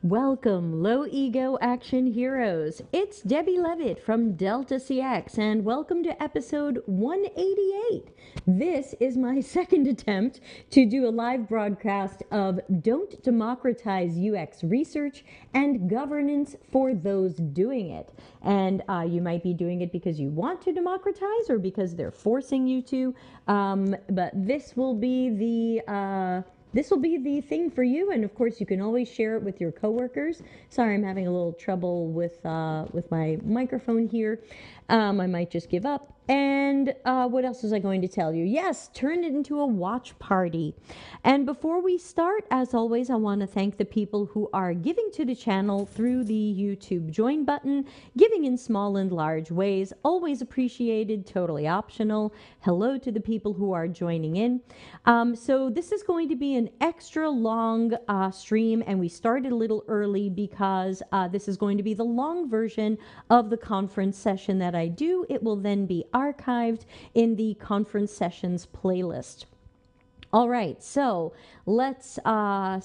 Welcome, low ego action heroes. It's Debbie Levitt from Delta CX, and welcome to episode 188. This is my second attempt to do a live broadcast of Don't Democratize UX Research and Governance for Those Doing It. And you might be doing it because you want to democratize or because they're forcing you to, but this will be the thing for you, and of course you can always share it with your coworkers. Sorry, I'm having a little trouble with my microphone here. I might just give up. And what else was I going to tell you? Yes, turn it into a watch party. And before we start, as always, I want to thank the people who are giving to the channel through the YouTube join button, giving in small and large ways, always appreciated, totally optional. Hello to the people who are joining in. So this is going to be an extra long stream, and we started a little early because this is going to be the long version of the conference session that I do. It will then be archived in the conference sessions playlist. All right, so let's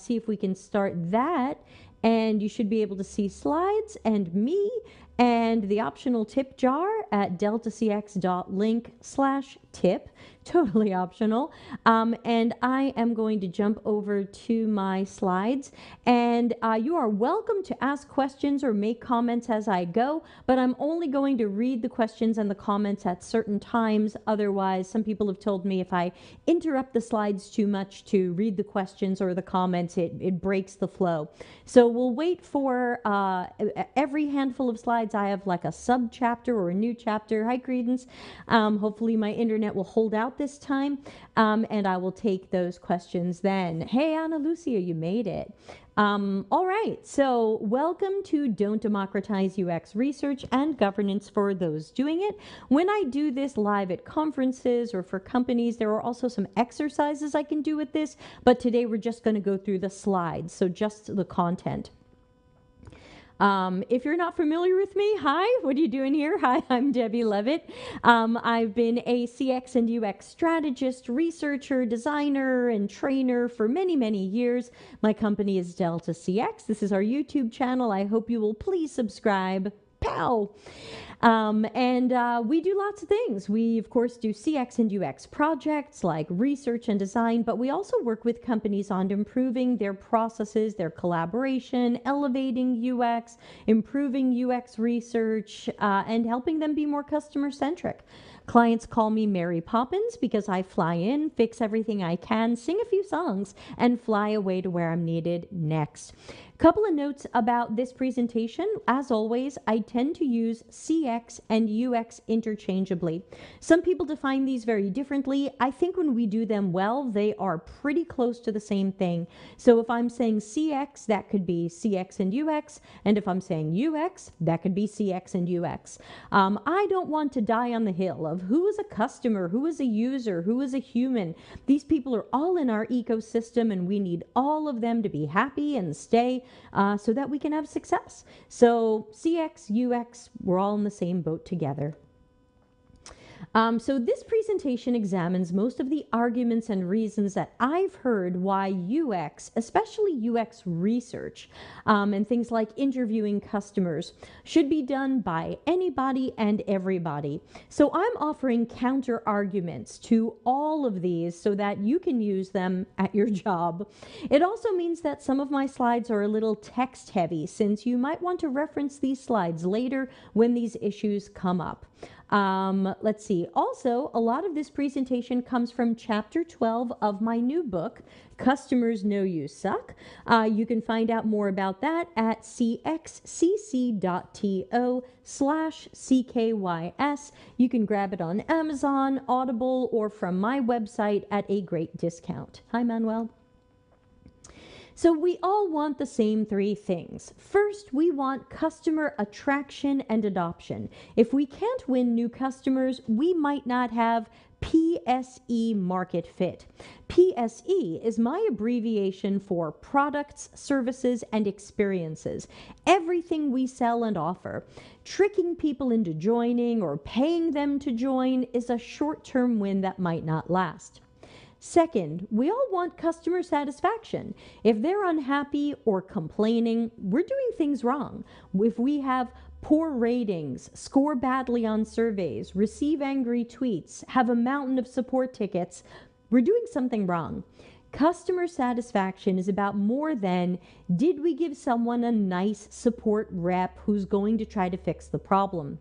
see if we can start that, and you should be able to see slides and me and the optional tip jar at deltacx.link/tip. Totally optional. And I am going to jump over to my slides, and you are welcome to ask questions or make comments as I go, but I'm only going to read the questions and the comments at certain times. Otherwise, some people have told me if I interrupt the slides too much to read the questions or the comments, it breaks the flow. So we'll wait for every handful of slides. I have like a sub chapter or a new chapter. Hi, Credence. Hopefully my internet will hold out this time, and I will take those questions then. Hey, Ana Lucia, you made it. All right, so welcome to Don't Democratize UX Research and Governance for Those Doing It. When I do this live at conferences or for companies, there are also some exercises I can do with this, but today we're just going to go through the slides, so just the content. If you're not familiar with me, hi, what are you doing here? Hi, I'm Debbie Levitt. I've been a CX and UX strategist, researcher, designer, and trainer for many, many years. My company is Delta CX. This is our YouTube channel. I hope you will please subscribe. Pow! We do lots of things. We, of course, do CX and UX projects like research and design, but we also work with companies on improving their processes, their collaboration, elevating UX, improving UX research, and helping them be more customer-centric. Clients call me Mary Poppins because I fly in, fix everything I can, sing a few songs, and fly away to where I'm needed next. Couple of notes about this presentation. As always, I tend to use CX and UX interchangeably. Some people define these very differently. I think when we do them well, they are pretty close to the same thing. So if I'm saying CX, that could be CX and UX, and if I'm saying UX, that could be CX and UX. I don't want to die on the hill of who is a customer, who is a user, who is a human. These people are all in our ecosystem, and we need all of them to be happy and stay so that we can have success. So CX, UX, we're all in the same boat together. So this presentation examines most of the arguments and reasons that I've heard why UX, especially UX research, and things like interviewing customers, should be done by anybody and everybody. So I'm offering counter arguments to all of these so that you can use them at your job. It also means that some of my slides are a little text heavy, since you might want to reference these slides later when these issues come up. Let's see. Also, a lot of this presentation comes from chapter 12 of my new book, Customers Know You Suck. You can find out more about that at cxcc.to/CKYS. You can grab it on Amazon, Audible, or from my website at a great discount. Hi, Manuel. So we all want the same three things. First, we want customer attraction and adoption. If we can't win new customers, we might not have PSE market fit. PSE is my abbreviation for products, services, and experiences. Everything we sell and offer. Tricking people into joining or paying them to join is a short-term win that might not last. Second, we all want customer satisfaction. If they're unhappy or complaining, we're doing things wrong. If we have poor ratings, score badly on surveys, receive angry tweets, have a mountain of support tickets, we're doing something wrong. Customer satisfaction is about more than, did we give someone a nice support rep who's going to try to fix the problem?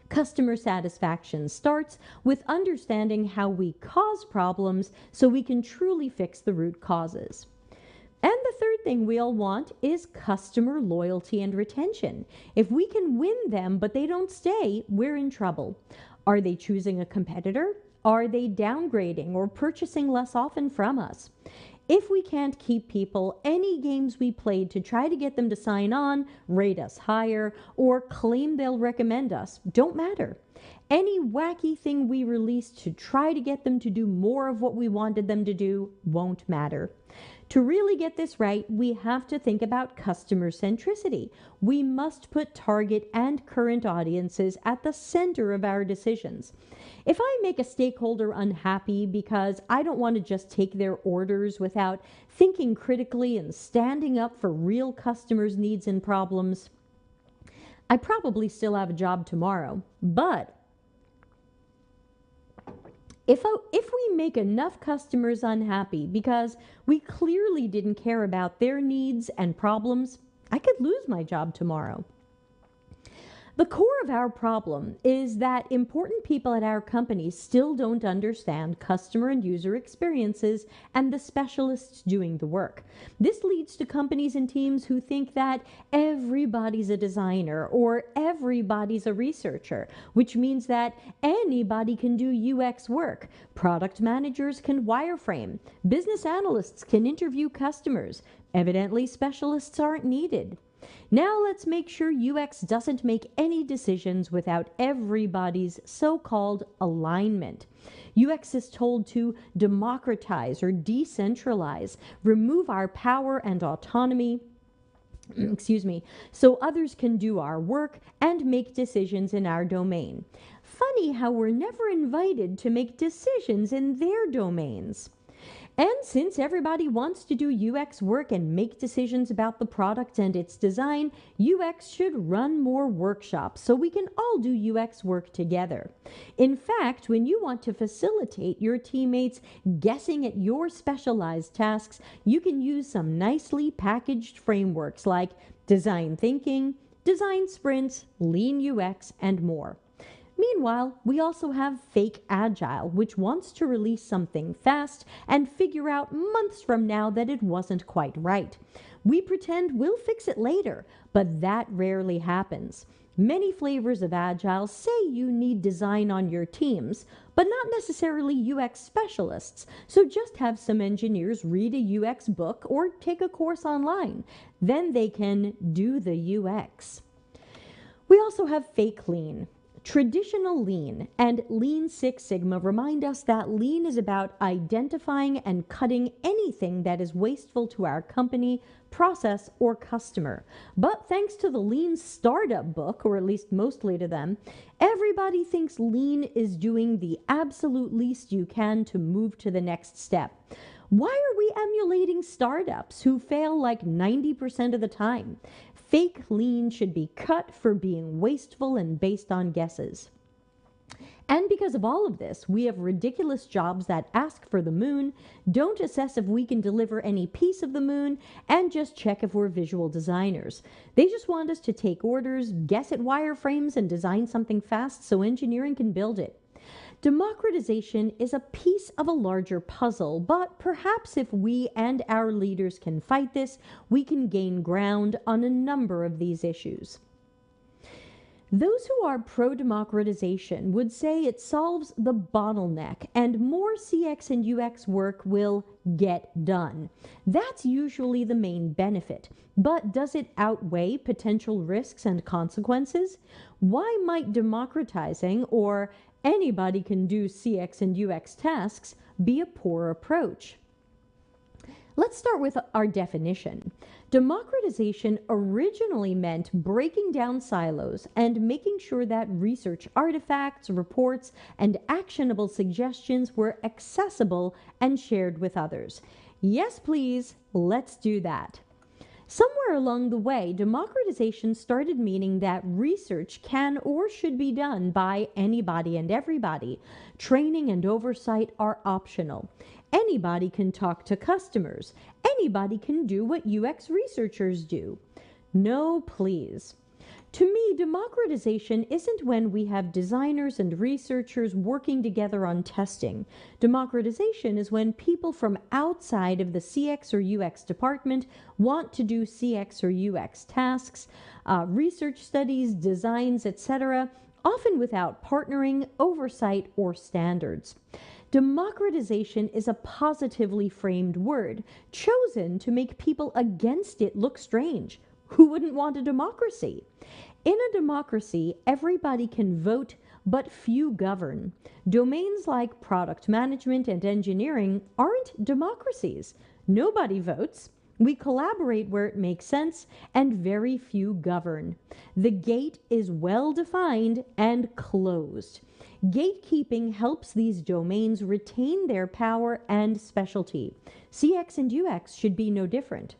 Customer satisfaction starts with understanding how we cause problems so we can truly fix the root causes. And the third thing we all want is customer loyalty and retention. If we can win them but they don't stay, we're in trouble. Are they choosing a competitor? Are they downgrading or purchasing less often from us? If we can't keep people, any games we played to try to get them to sign on, rate us higher, or claim they'll recommend us don't matter. Any wacky thing we released to try to get them to do more of what we wanted them to do won't matter. To really get this right, we have to think about customer centricity. We must put target and current audiences at the center of our decisions. If I make a stakeholder unhappy because I don't want to just take their orders without thinking critically and standing up for real customers' needs and problems, I probably still have a job tomorrow. But if we make enough customers unhappy because we clearly didn't care about their needs and problems, I could lose my job tomorrow. The core of our problem is that important people at our company still don't understand customer and user experiences and the specialists doing the work. This leads to companies and teams who think that everybody's a designer or everybody's a researcher, which means that anybody can do UX work. Product managers can wireframe. Business analysts can interview customers. Evidently, specialists aren't needed. Now let's make sure UX doesn't make any decisions without everybody's so-called alignment. UX is told to democratize or decentralize, remove our power and autonomy, so others can do our work and make decisions in our domain. Funny how we're never invited to make decisions in their domains. And since everybody wants to do UX work and make decisions about the product and its design, UX should run more workshops so we can all do UX work together. In fact, when you want to facilitate your teammates guessing at your specialized tasks, you can use some nicely packaged frameworks like design thinking, design sprints, lean UX, and more. Meanwhile, we also have fake agile, which wants to release something fast and figure out months from now that it wasn't quite right. We pretend we'll fix it later, but that rarely happens. Many flavors of agile say you need design on your teams, but not necessarily UX specialists, so just have some engineers read a UX book or take a course online. Then they can do the UX. We also have fake lean. Traditional lean and Lean Six Sigma remind us that lean is about identifying and cutting anything that is wasteful to our company, process, or customer. But thanks to the Lean Startup book, or at least mostly to them, everybody thinks lean is doing the absolute least you can to move to the next step. Why are we emulating startups who fail like 90% of the time? Fake lean should be cut for being wasteful and based on guesses. And because of all of this, we have ridiculous jobs that ask for the moon, don't assess if we can deliver any piece of the moon, and just check if we're visual designers. They just want us to take orders, guess at wireframes, and design something fast so engineering can build it. Democratization is a piece of a larger puzzle, but perhaps if we and our leaders can fight this, we can gain ground on a number of these issues. Those who are pro-democratization would say it solves the bottleneck and more CX and UX work will get done. That's usually the main benefit. But does it outweigh potential risks and consequences? Why might democratizing, or anybody can do CX and UX tasks, be a poor approach? Let's start with our definition. Democratization originally meant breaking down silos and making sure that research artifacts, reports, and actionable suggestions were accessible and shared with others. Yes, please, let's do that. Somewhere along the way, democratization started meaning that research can or should be done by anybody and everybody. Training and oversight are optional. Anybody can talk to customers. Anybody can do what UX researchers do. No, please. To me, democratization isn't when we have designers and researchers working together on testing. Democratization is when people from outside of the CX or UX department want to do CX or UX tasks, research studies, designs, etc., often without partnering, oversight, or standards. Democratization is a positively framed word, chosen to make people against it look strange. Who wouldn't want a democracy? In a democracy, everybody can vote, but few govern. Domains like product management and engineering aren't democracies. Nobody votes. We collaborate where it makes sense, and very few govern. The gate is well defined and closed. Gatekeeping helps these domains retain their power and specialty. CX and UX should be no different.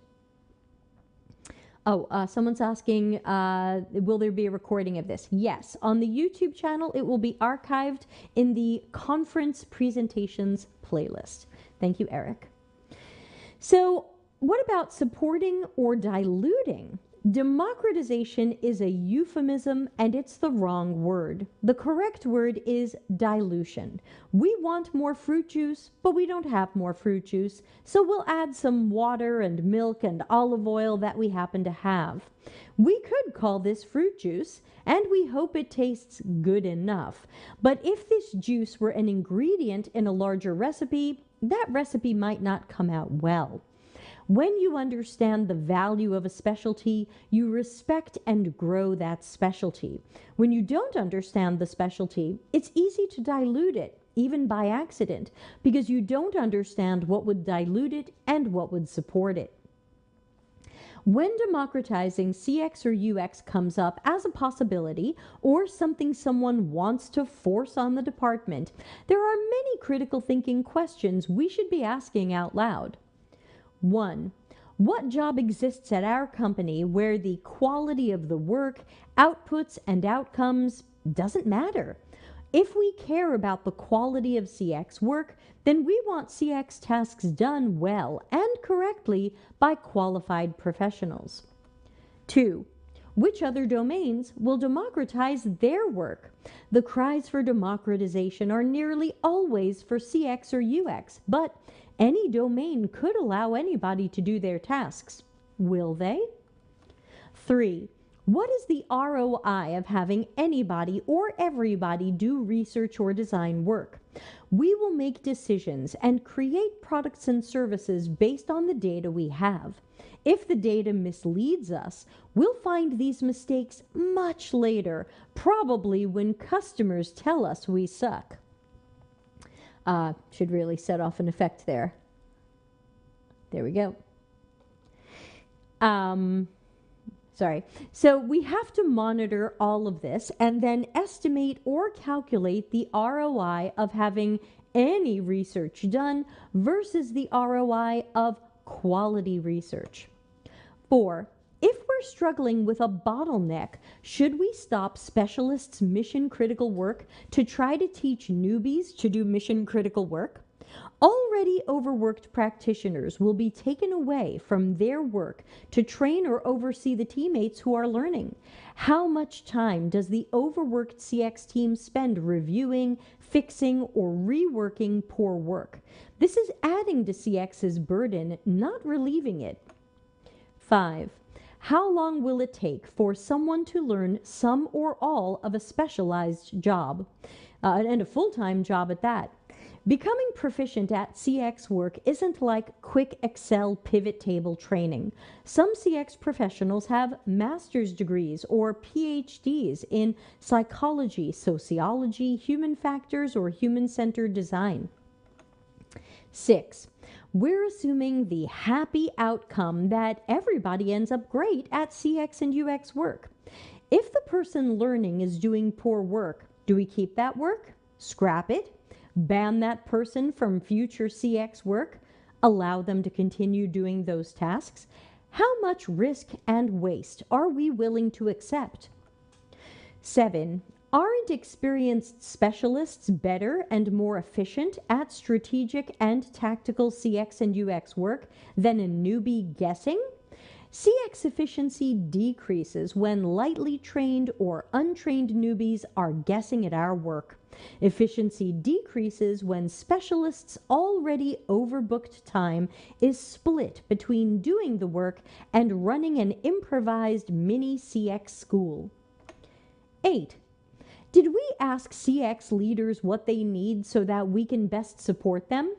Someone's asking, will there be a recording of this? Yes. On the YouTube channel, it will be archived in the conference presentations playlist. Thank you, Eric. So, what about supporting or diluting? Democratization is a euphemism and it's the wrong word. The correct word is dilution. We want more fruit juice, but we don't have more fruit juice, so we'll add some water and milk and olive oil that we happen to have. We could call this fruit juice, and we hope it tastes good enough. But if this juice were an ingredient in a larger recipe, that recipe might not come out well. When you understand the value of a specialty, you respect and grow that specialty. When you don't understand the specialty, it's easy to dilute it, even by accident, because you don't understand what would dilute it and what would support it. When democratizing CX or UX comes up as a possibility or something someone wants to force on the department, there are many critical thinking questions we should be asking out loud. 1. What job exists at our company where the quality of the work, outputs, and outcomes doesn't matter? If we care about the quality of CX work, then we want CX tasks done well and correctly by qualified professionals. 2. Which other domains will democratize their work? The cries for democratization are nearly always for CX or UX, but any domain could allow anybody to do their tasks. Will they? 3. What is the ROI of having anybody or everybody do research or design work? We will make decisions and create products and services based on the data we have. If the data misleads us, we'll find these mistakes much later, probably when customers tell us we suck. Should really set off an effect there. There we go. Sorry. So we have to monitor all of this and then estimate or calculate the ROI of having any research done versus the ROI of quality research. 4. If we're struggling with a bottleneck, should we stop specialists' mission-critical work to try to teach newbies to do mission-critical work? Already overworked practitioners will be taken away from their work to train or oversee the teammates who are learning. How much time does the overworked CX team spend reviewing, fixing, or reworking poor work? This is adding to CX's burden, not relieving it. 5. How long will it take for someone to learn some or all of a specialized job, and a full-time job at that? Becoming proficient at CX work isn't like quick Excel pivot table training. Some CX professionals have master's degrees or PhDs in psychology, sociology, human factors, or human-centered design. 6. We're assuming the happy outcome that everybody ends up great at CX and UX work. If the person learning is doing poor work, do we keep that work? Scrap it? Ban that person from future CX work? Allow them to continue doing those tasks? How much risk and waste are we willing to accept? 7. Aren't experienced specialists better and more efficient at strategic and tactical CX and UX work than a newbie guessing? CX efficiency decreases when lightly trained or untrained newbies are guessing at our work. Efficiency decreases when specialists' already overbooked time is split between doing the work and running an improvised mini CX school. 8. Did we ask CX leaders what they need so that we can best support them?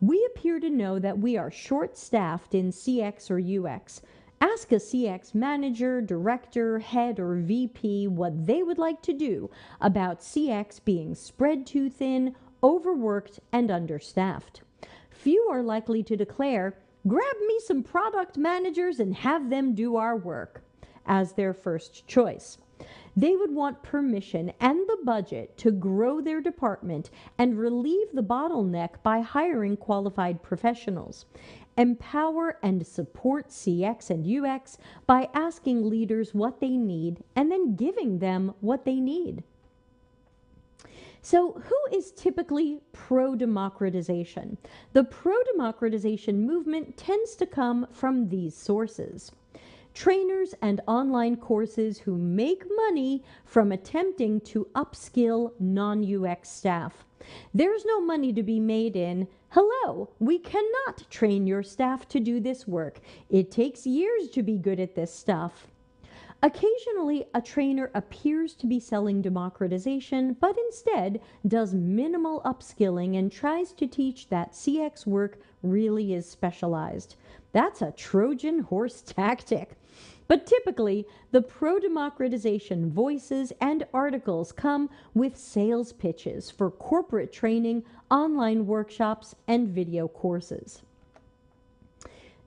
We appear to know that we are short-staffed in CX or UX. Ask a CX manager, director, head, or VP what they would like to do about CX being spread too thin, overworked, and understaffed. Few are likely to declare, "Grab me some product managers and have them do our work," as their first choice. They would want permission and the budget to grow their department and relieve the bottleneck by hiring qualified professionals. Empower and support CX and UX by asking leaders what they need and then giving them what they need. So, who is typically pro-democratization? The pro-democratization movement tends to come from these sources. Trainers and online courses who make money from attempting to upskill non-UX staff. There's no money to be made in, "Hello, we cannot train your staff to do this work. It takes years to be good at this stuff." Occasionally, a trainer appears to be selling democratization, but instead does minimal upskilling and tries to teach that CX work really is specialized. That's a Trojan horse tactic. But typically, the pro-democratization voices and articles come with sales pitches for corporate training, online workshops, and video courses.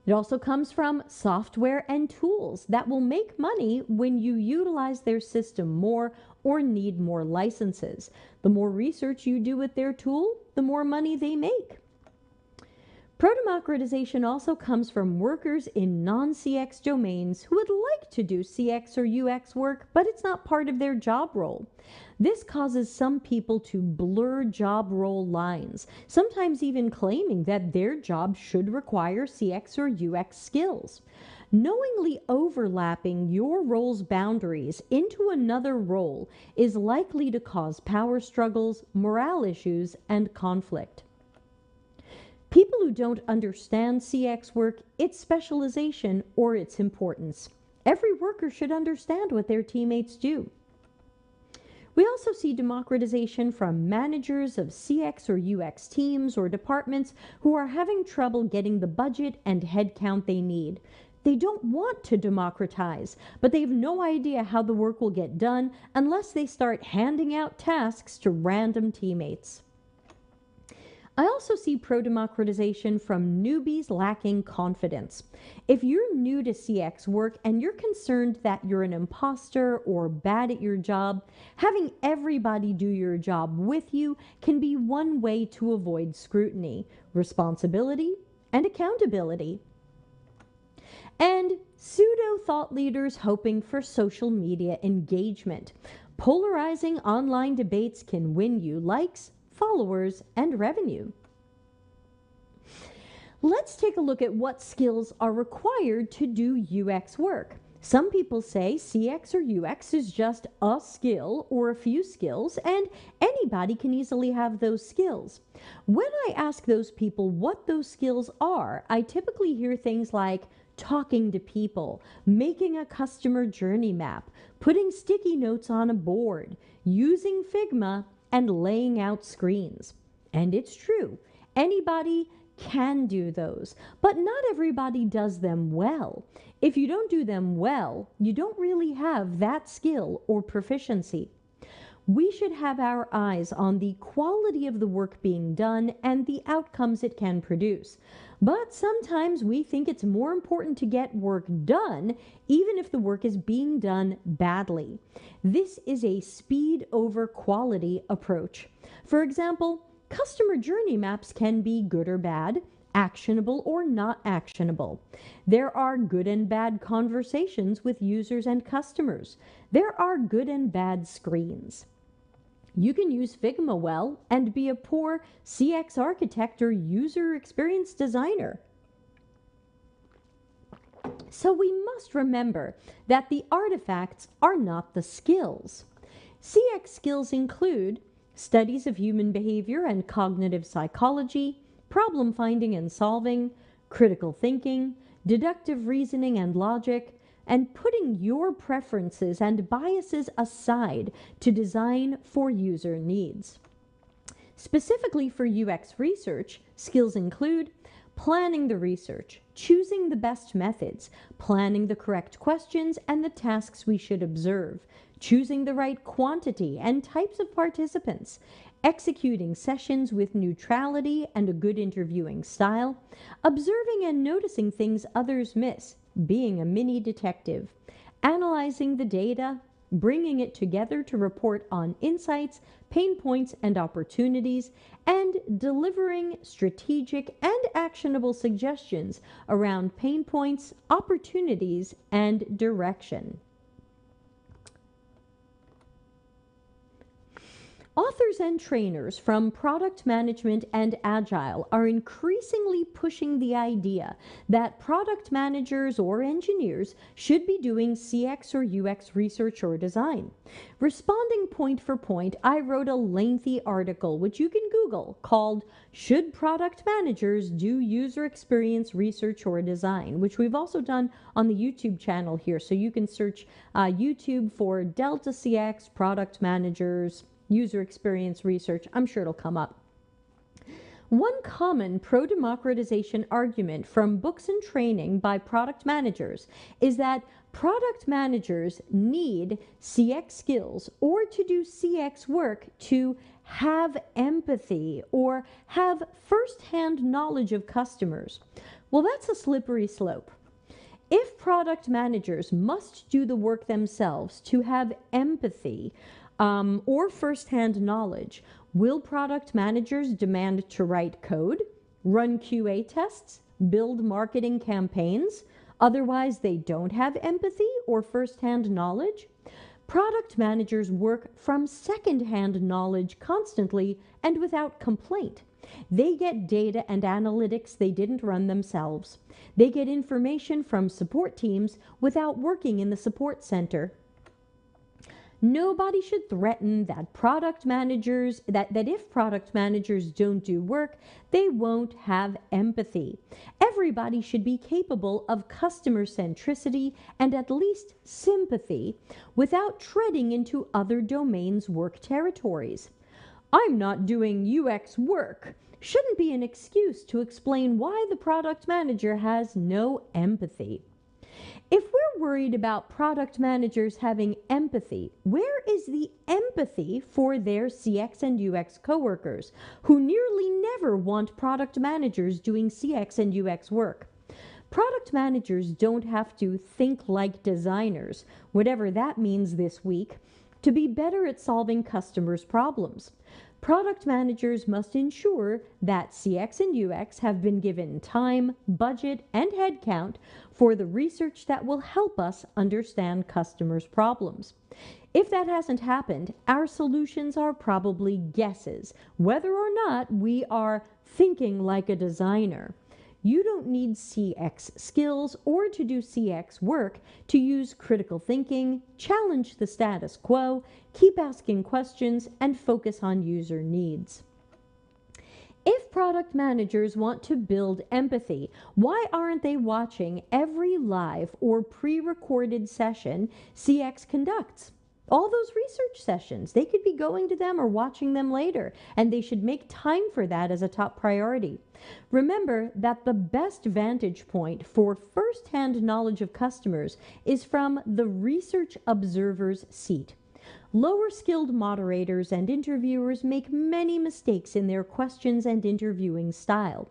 It also comes from software and tools that will make money when you utilize their system more or need more licenses. The more research you do with their tool, the more money they make. Pro-democratization also comes from workers in non-CX domains who would like to do CX or UX work, but it's not part of their job role. This causes some people to blur job role lines, sometimes even claiming that their job should require CX or UX skills. Knowingly overlapping your role's boundaries into another role is likely to cause power struggles, morale issues, and conflict. People who don't understand CX work, its specialization, or its importance. Every worker should understand what their teammates do. We also see democratization from managers of CX or UX teams or departments who are having trouble getting the budget and headcount they need. They don't want to democratize, but they have no idea how the work will get done unless they start handing out tasks to random teammates. I also see pro-democratization from newbies lacking confidence. If you're new to CX work and you're concerned that you're an imposter or bad at your job, having everybody do your job with you can be one way to avoid scrutiny, responsibility, and accountability. And pseudo-thought leaders hoping for social media engagement. Polarizing online debates can win you likes, followers, and revenue. Let's take a look at what skills are required to do UX work. Some people say CX or UX is just a skill or a few skills, and anybody can easily have those skills. When I ask those people what those skills are, I typically hear things like talking to people, making a customer journey map, putting sticky notes on a board, using Figma, and laying out screens. And it's true, anybody can do those, but not everybody does them well. If you don't do them well, you don't really have that skill or proficiency. We should have our eyes on the quality of the work being done and the outcomes it can produce. But sometimes we think it's more important to get work done, even if the work is being done badly. This is a speed over quality approach. For example, customer journey maps can be good or bad, actionable or not actionable. There are good and bad conversations with users and customers. There are good and bad screens. You can use Figma well and be a poor CX architect or user experience designer. So we must remember that the artifacts are not the skills. CX skills include studies of human behavior and cognitive psychology, problem finding and solving, critical thinking, deductive reasoning and logic, and putting your preferences and biases aside to design for user needs. Specifically for UX research, skills include planning the research, choosing the best methods, planning the correct questions and the tasks we should observe, choosing the right quantity and types of participants, executing sessions with neutrality and a good interviewing style, observing and noticing things others miss, being a mini detective, analyzing the data, bringing it together to report on insights, pain points, and opportunities, and delivering strategic and actionable suggestions around pain points, opportunities, and direction. Authors and trainers from product management and agile are increasingly pushing the idea that product managers or engineers should be doing CX or UX research or design. Responding point for point, I wrote a lengthy article, which you can Google, called "Should Product Managers Do User Experience Research or Design?" which we've also done on the YouTube channel here. So you can search YouTube for Delta CX, product managers, user experience research. I'm sure it'll come up. One common pro-democratization argument from books and training by product managers is that product managers need CX skills or to do CX work to have empathy or have first-hand knowledge of customers. Well, that's a slippery slope. If product managers must do the work themselves to have empathy, or first-hand knowledge, will product managers demand to write code, run QA tests, build marketing campaigns? Otherwise, they don't have empathy or first-hand knowledge? Product managers work from second-hand knowledge constantly and without complaint. They get data and analytics they didn't run themselves. They get information from support teams without working in the support center. Nobody should threaten that product managers, that if product managers don't do work, they won't have empathy. Everybody should be capable of customer centricity and at least sympathy without treading into other domains' work territories. "I'm not doing UX work" shouldn't be an excuse to explain why the product manager has no empathy. If we're worried about product managers having empathy, where is the empathy for their CX and UX coworkers who nearly never want product managers doing CX and UX work? Product managers don't have to think like designers, whatever that means this week, to be better at solving customers' problems. Product managers must ensure that CX and UX have been given time, budget, and headcount for the research that will help us understand customers' problems. If that hasn't happened, our solutions are probably guesses, whether or not we are thinking like a designer. You don't need CX skills or to do CX work to use critical thinking, challenge the status quo, keep asking questions, and focus on user needs. If product managers want to build empathy, why aren't they watching every live or pre-recorded session CX conducts? All those research sessions, they could be going to them or watching them later, and they should make time for that as a top priority. Remember that the best vantage point for first-hand knowledge of customers is from the research observer's seat. Lower-skilled moderators and interviewers make many mistakes in their questions and interviewing style.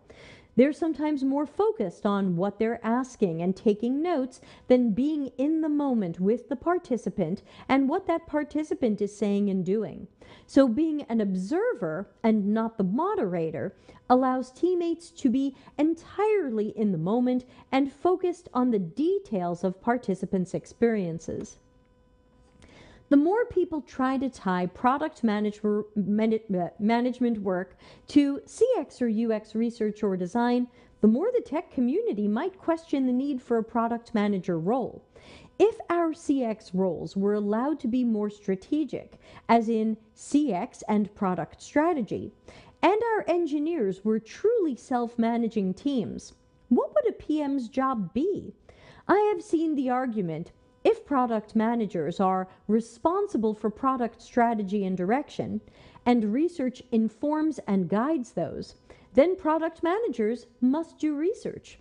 They're sometimes more focused on what they're asking and taking notes than being in the moment with the participant and what that participant is saying and doing. So being an observer and not the moderator allows teammates to be entirely in the moment and focused on the details of participants' experiences. The more people try to tie product management work to CX or UX research or design, the more the tech community might question the need for a product manager role. If our CX roles were allowed to be more strategic, as in CX and product strategy, and our engineers were truly self-managing teams, what would a PM's job be? I have seen the argument, if product managers are responsible for product strategy and direction, and research informs and guides those, then product managers must do research.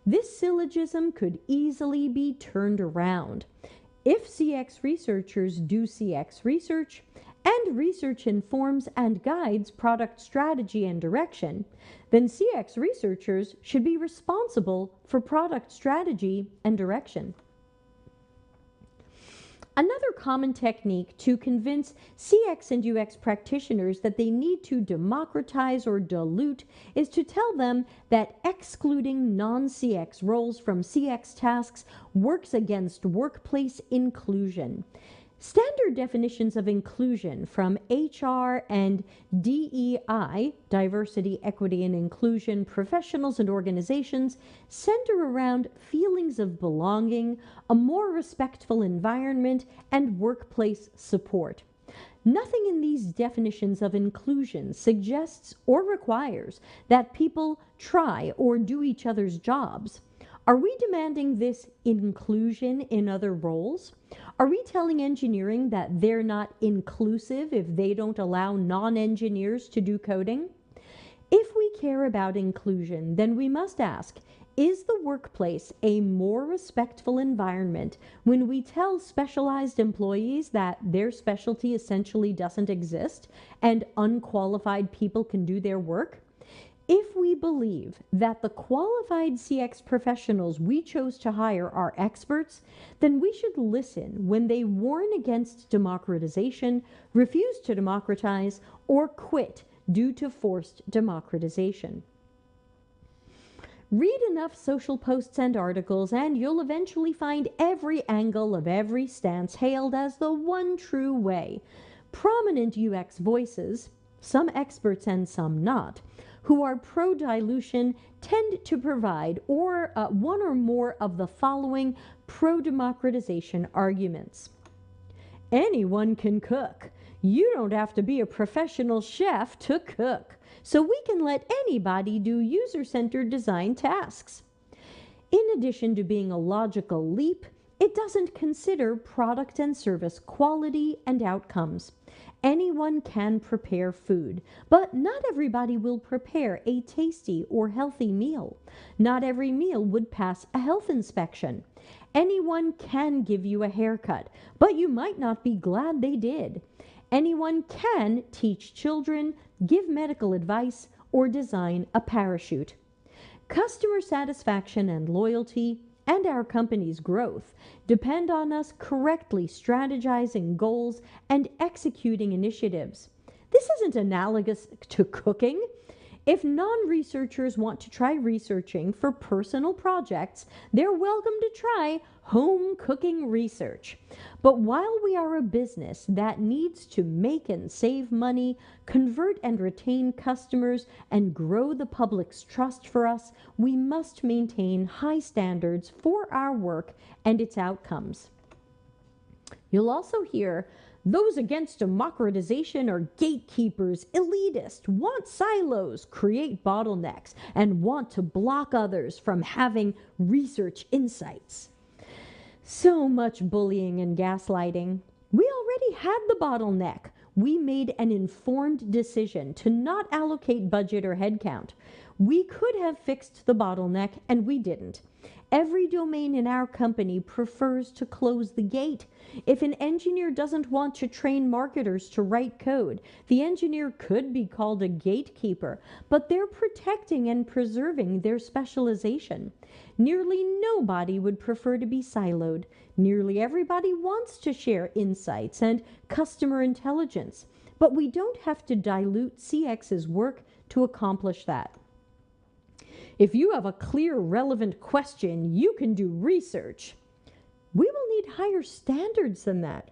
This syllogism could easily be turned around. If CX researchers do CX research, and research informs and guides product strategy and direction, then CX researchers should be responsible for product strategy and direction. Another common technique to convince CX and UX practitioners that they need to democratize or dilute is to tell them that excluding non-CX roles from CX tasks works against workplace inclusion. Standard definitions of inclusion from HR and DEI, diversity, equity, and inclusion professionals and organizations, center around feelings of belonging, a more respectful environment, and workplace support. Nothing in these definitions of inclusion suggests or requires that people try or do each other's jobs. Are we demanding this inclusion in other roles? Are we telling engineering that they're not inclusive if they don't allow non-engineers to do coding? If we care about inclusion, then we must ask, is the workplace a more respectful environment when we tell specialized employees that their specialty essentially doesn't exist and unqualified people can do their work? If we believe that the qualified CX professionals we chose to hire are experts, then we should listen when they warn against democratization, refuse to democratize, or quit due to forced democratization. Read enough social posts and articles, and you'll eventually find every angle of every stance hailed as the one true way. Prominent UX voices, some experts and some not, who are pro-dilution tend to provide one or more of the following pro-democratization arguments. Anyone can cook. You don't have to be a professional chef to cook, so we can let anybody do user-centered design tasks. In addition to being a logical leap, it doesn't consider product and service quality and outcomes. Anyone can prepare food, but not everybody will prepare a tasty or healthy meal. Not every meal would pass a health inspection. Anyone can give you a haircut, but you might not be glad they did. Anyone can teach children, give medical advice, or design a parachute. Customer satisfaction and loyalty and our company's growth depend on us correctly strategizing goals and executing initiatives. This isn't analogous to cooking. If non-researchers want to try researching for personal projects, they're welcome to try home cooking research. But while we are a business that needs to make and save money, convert and retain customers, and grow the public's trust for us, we must maintain high standards for our work and its outcomes. You'll also hear, those against democratization are gatekeepers, elitist, want silos, create bottlenecks, and want to block others from having research insights. So much bullying and gaslighting. We already had the bottleneck. We made an informed decision to not allocate budget or headcount. We could have fixed the bottleneck, and we didn't. Every domain in our company prefers to close the gate. If an engineer doesn't want to train marketers to write code, the engineer could be called a gatekeeper, but they're protecting and preserving their specialization. Nearly nobody would prefer to be siloed. Nearly everybody wants to share insights and customer intelligence, but we don't have to dilute CX's work to accomplish that. If you have a clear, relevant question, you can do research. We will need higher standards than that.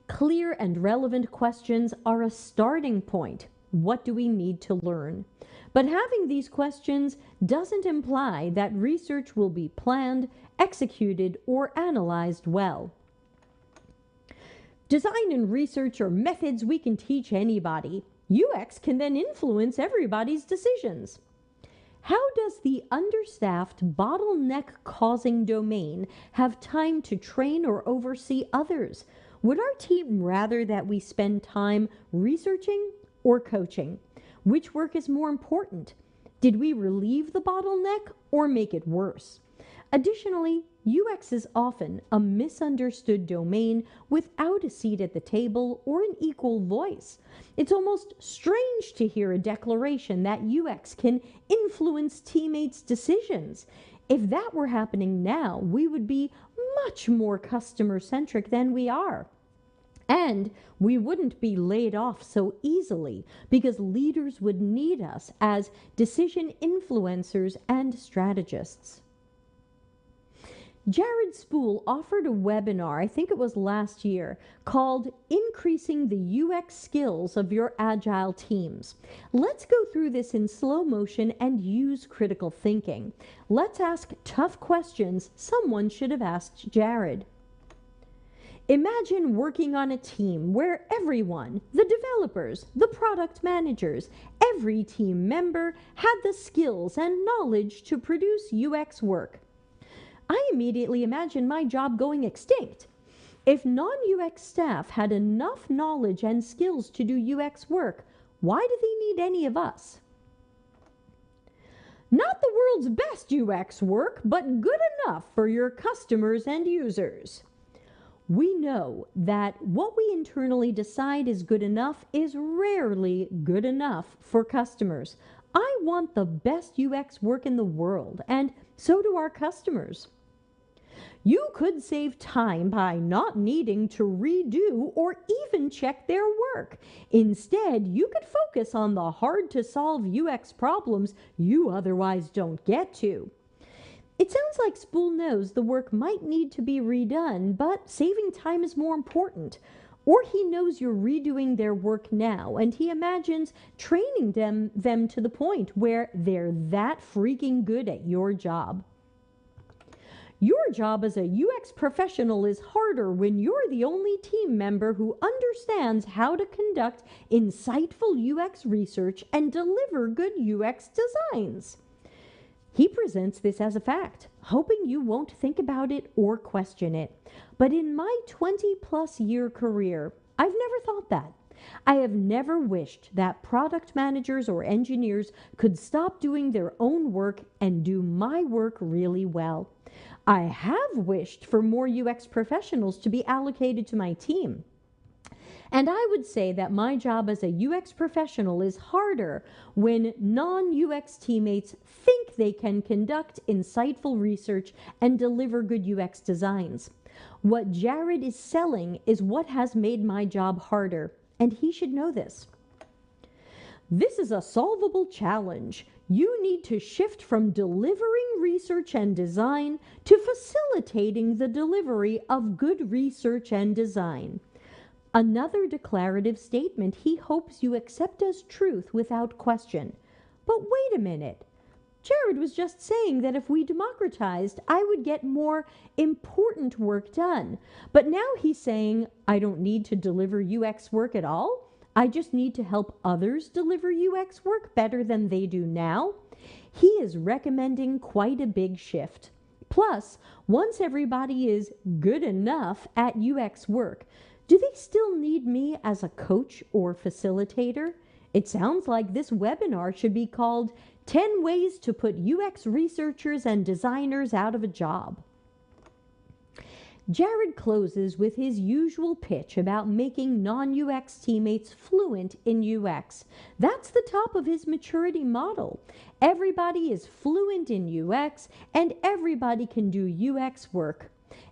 Clear and relevant questions are a starting point. What do we need to learn? But having these questions doesn't imply that research will be planned, executed, or analyzed well. Design and research are methods we can teach anybody. UX can then influence everybody's decisions. How does the understaffed, bottleneck-causing domain have time to train or oversee others? Would our team rather that we spend time researching or coaching? Which work is more important? Did we relieve the bottleneck or make it worse? Additionally, UX is often a misunderstood domain without a seat at the table or an equal voice. It's almost strange to hear a declaration that UX can influence teammates' decisions. If that were happening now, we would be much more customer-centric than we are. And we wouldn't be laid off so easily because leaders would need us as decision influencers and strategists. Jared Spool offered a webinar, I think it was last year, called Increasing the UX Skills of Your Agile Teams. Let's go through this in slow motion and use critical thinking. Let's ask tough questions someone should have asked Jared. Imagine working on a team where everyone, the developers, the product managers, every team member had the skills and knowledge to produce UX work. I immediately imagine my job going extinct. If non-UX staff had enough knowledge and skills to do UX work, why do they need any of us? Not the world's best UX work, but good enough for your customers and users. We know that what we internally decide is good enough is rarely good enough for customers. I want the best UX work in the world, and so do our customers. You could save time by not needing to redo or even check their work. Instead, you could focus on the hard-to-solve UX problems you otherwise don't get to. It sounds like Spool knows the work might need to be redone, but saving time is more important. Or he knows you're redoing their work now, and he imagines training them to the point where they're that freaking good at your job. Your job as a UX professional is harder when you're the only team member who understands how to conduct insightful UX research and deliver good UX designs. He presents this as a fact, hoping you won't think about it or question it. But in my 20-plus year career, I've never thought that. I have never wished that product managers or engineers could stop doing their own work and do my work really well. I have wished for more UX professionals to be allocated to my team. And I would say that my job as a UX professional is harder when non-UX teammates think they can conduct insightful research and deliver good UX designs. What Jared is selling is what has made my job harder, and he should know this. This is a solvable challenge. You need to shift from delivering research and design to facilitating the delivery of good research and design. Another declarative statement he hopes you accept as truth without question. But wait a minute. Jared was just saying that if we democratized, I would get more important work done. But now he's saying I don't need to deliver UX work at all? I just need to help others deliver UX work better than they do now? He is recommending quite a big shift. Plus, once everybody is good enough at UX work, do they still need me as a coach or facilitator? It sounds like this webinar should be called 10 ways to put UX researchers and designers out of a job. Jared closes with his usual pitch about making non-UX teammates fluent in UX. That's the top of his maturity model. Everybody is fluent in UX, and everybody can do UX work.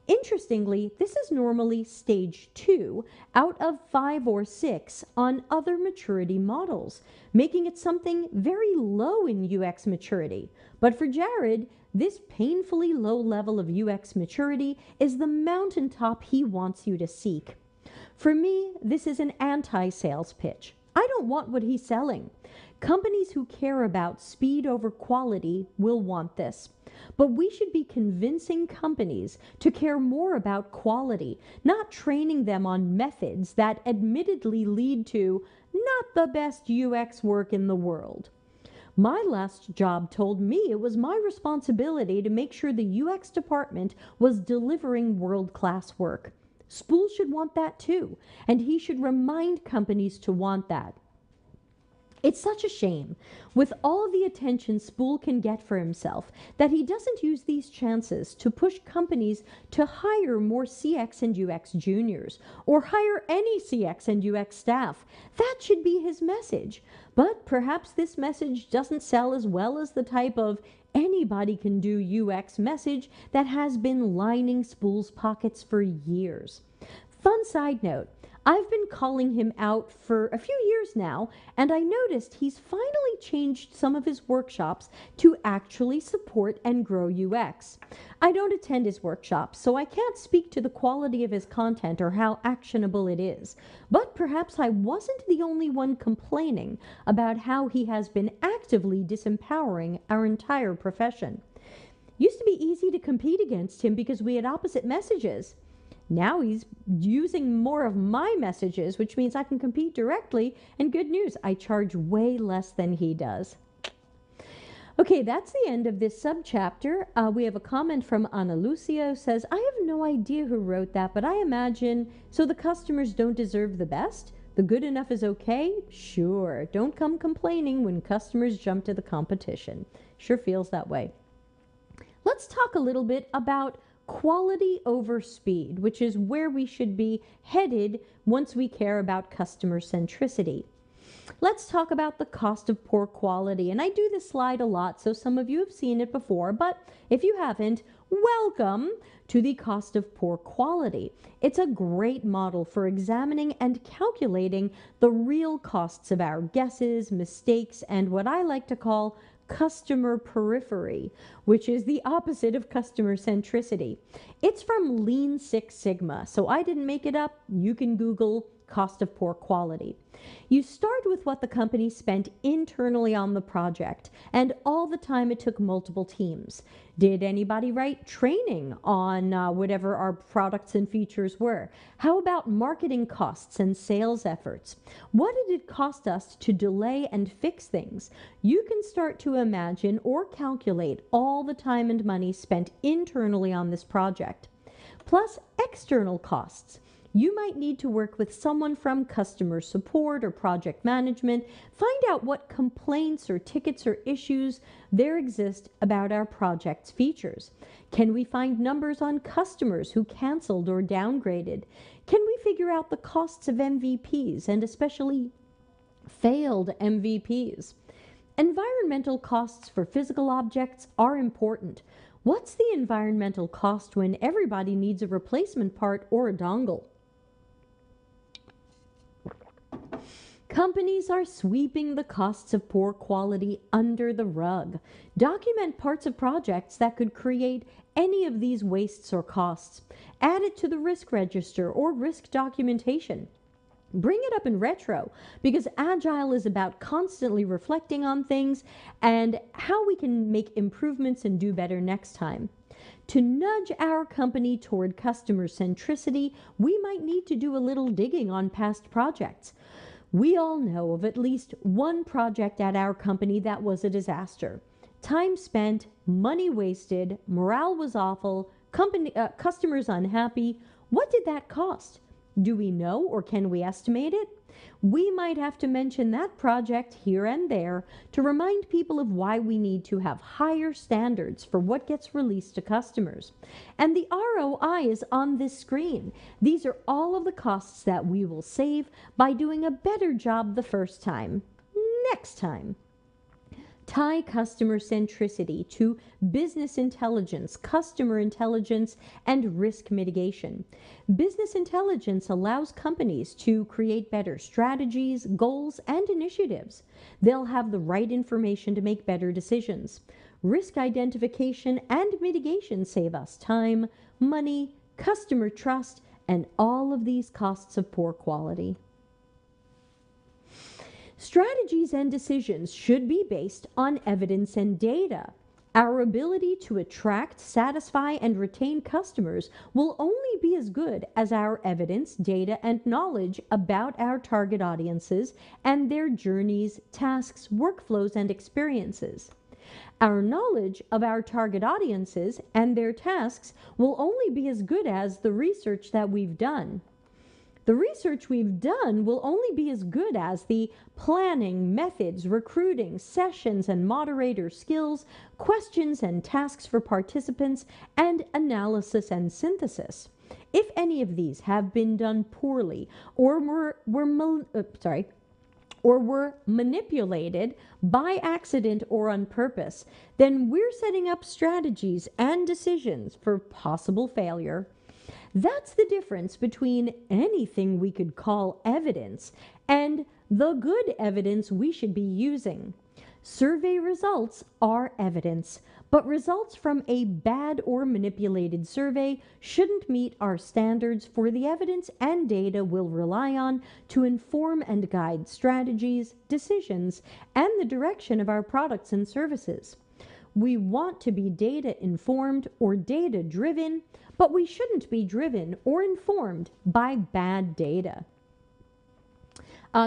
Interestingly, this is normally stage 2 out of 5 or 6 on other maturity models, making it something very low in UX maturity. But for Jared, this painfully low level of UX maturity is the mountaintop he wants you to seek. For me, this is an anti-sales pitch. I don't want what he's selling. Companies who care about speed over quality will want this. But we should be convincing companies to care more about quality, not training them on methods that admittedly lead to not the best UX work in the world. My last job told me it was my responsibility to make sure the UX department was delivering world-class work. Spools should want that too, and he should remind companies to want that. It's such a shame, with all the attention Spool can get for himself, that he doesn't use these chances to push companies to hire more CX and UX juniors, or hire any CX and UX staff. That should be his message. But perhaps this message doesn't sell as well as the type of anybody can do UX message that has been lining Spool's pockets for years. Fun side note. I've been calling him out for a few years now, and I noticed he's finally changed some of his workshops to actually support and grow UX. I don't attend his workshops, so I can't speak to the quality of his content or how actionable it is. But perhaps I wasn't the only one complaining about how he has been actively disempowering our entire profession. Used to be easy to compete against him because we had opposite messages. Now he's using more of my messages, which means I can compete directly. And good news, I charge way less than he does. Okay, that's the end of this subchapter. We have a comment from Ana Lucia, says, I have no idea who wrote that, but I imagine, so the customers don't deserve the best? The good enough is okay? Sure. Don't come complaining when customers jump to the competition. Sure feels that way. Let's talk a little bit about quality over speed, which is where we should be headed once we care about customer centricity. Let's talk about the cost of poor quality. And I do this slide a lot, so some of you have seen it before, but if you haven't, welcome to the cost of poor quality. It's a great model for examining and calculating the real costs of our guesses, mistakes, and what I like to call customer periphery, which is the opposite of customer centricity. It's from Lean Six Sigma, so I didn't make it up. You can Google cost of poor quality. You start with what the company spent internally on the project and all the time it took multiple teams. Did anybody write training on whatever our products and features were? How about marketing costs and sales efforts? What did it cost us to delay and fix things? You can start to imagine or calculate all the time and money spent internally on this project, plus external costs. You might need to work with someone from customer support or project management, find out what complaints or tickets or issues there exist about our project's features. Can we find numbers on customers who canceled or downgraded? Can we figure out the costs of MVPs and especially failed MVPs? Environmental costs for physical objects are important. What's the environmental cost when everybody needs a replacement part or a dongle? Companies are sweeping the costs of poor quality under the rug. Document parts of projects that could create any of these wastes or costs. Add it to the risk register or risk documentation. Bring it up in retro, because Agile is about constantly reflecting on things and how we can make improvements and do better next time. To nudge our company toward customer centricity, we might need to do a little digging on past projects. We all know of at least one project at our company that was a disaster. Time spent, money wasted, morale was awful, customers unhappy. What did that cost? Do we know or can we estimate it? We might have to mention that project here and there to remind people of why we need to have higher standards for what gets released to customers. And the ROI is on this screen. These are all of the costs that we will save by doing a better job the first time. Next time. Tie customer centricity to business intelligence, customer intelligence, and risk mitigation. Business intelligence allows companies to create better strategies, goals, and initiatives. They'll have the right information to make better decisions. Risk identification and mitigation save us time, money, customer trust, and all of these costs of poor quality. Strategies and decisions should be based on evidence and data. Our ability to attract, satisfy, and retain customers will only be as good as our evidence, data, and knowledge about our target audiences and their journeys, tasks, workflows, and experiences. Our knowledge of our target audiences and their tasks will only be as good as the research that we've done. The research we've done will only be as good as the planning, methods, recruiting, sessions and moderator skills, questions and tasks for participants, and analysis and synthesis. If any of these have been done poorly or were manipulated by accident or on purpose, then we're setting up strategies and decisions for possible failure. That's the difference between anything we could call evidence and the good evidence we should be using. Survey results are evidence, but results from a bad or manipulated survey shouldn't meet our standards for the evidence and data we'll rely on to inform and guide strategies, decisions, and the direction of our products and services. We want to be data-informed or data-driven, but we shouldn't be driven or informed by bad data.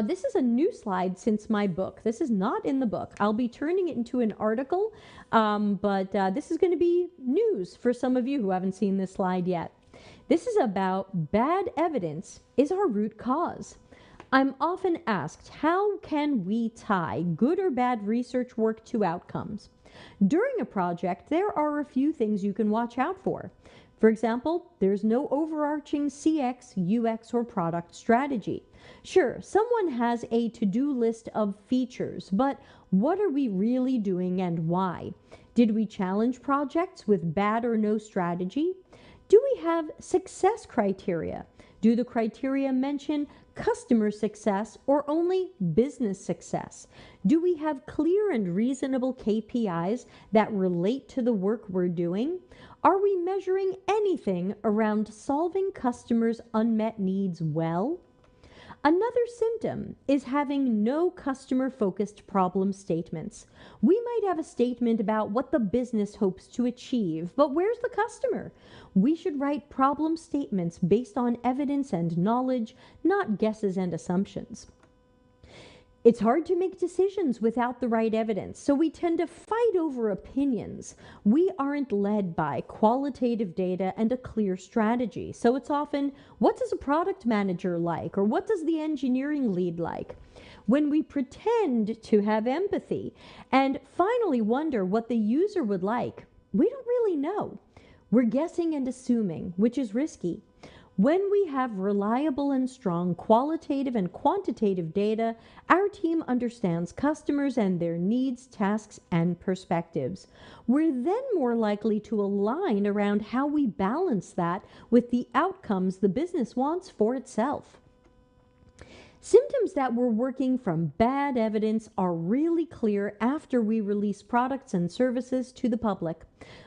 This is a new slide since my book. This is not in the book. I'll be turning it into an article, but this is going to be news for some of you who haven't seen this slide yet. This is about bad evidence is our root cause. I'm often asked, how can we tie good or bad research work to outcomes? During a project, there are a few things you can watch out for. For example, there's no overarching CX, UX, or product strategy. Sure, someone has a to-do list of features, but what are we really doing and why? Did we challenge projects with bad or no strategy? Do we have success criteria? Do the criteria mention customer success or only business success? Do we have clear and reasonable KPIs that relate to the work we're doing? Are we measuring anything around solving customers' unmet needs well? Another symptom is having no customer-focused problem statements. We might have a statement about what the business hopes to achieve, but where's the customer? We should write problem statements based on evidence and knowledge, not guesses and assumptions. It's hard to make decisions without the right evidence, so we tend to fight over opinions. We aren't led by qualitative data and a clear strategy, so it's often, what does a product manager like, or what does the engineering lead like? When we pretend to have empathy and finally wonder what the user would like, we don't really know. We're guessing and assuming, which is risky. When we have reliable and strong qualitative and quantitative data, our team understands customers and their needs, tasks, and perspectives. We're then more likely to align around how we balance that with the outcomes the business wants for itself. Symptoms that we're working from bad evidence are really clear after we release products and services to the public.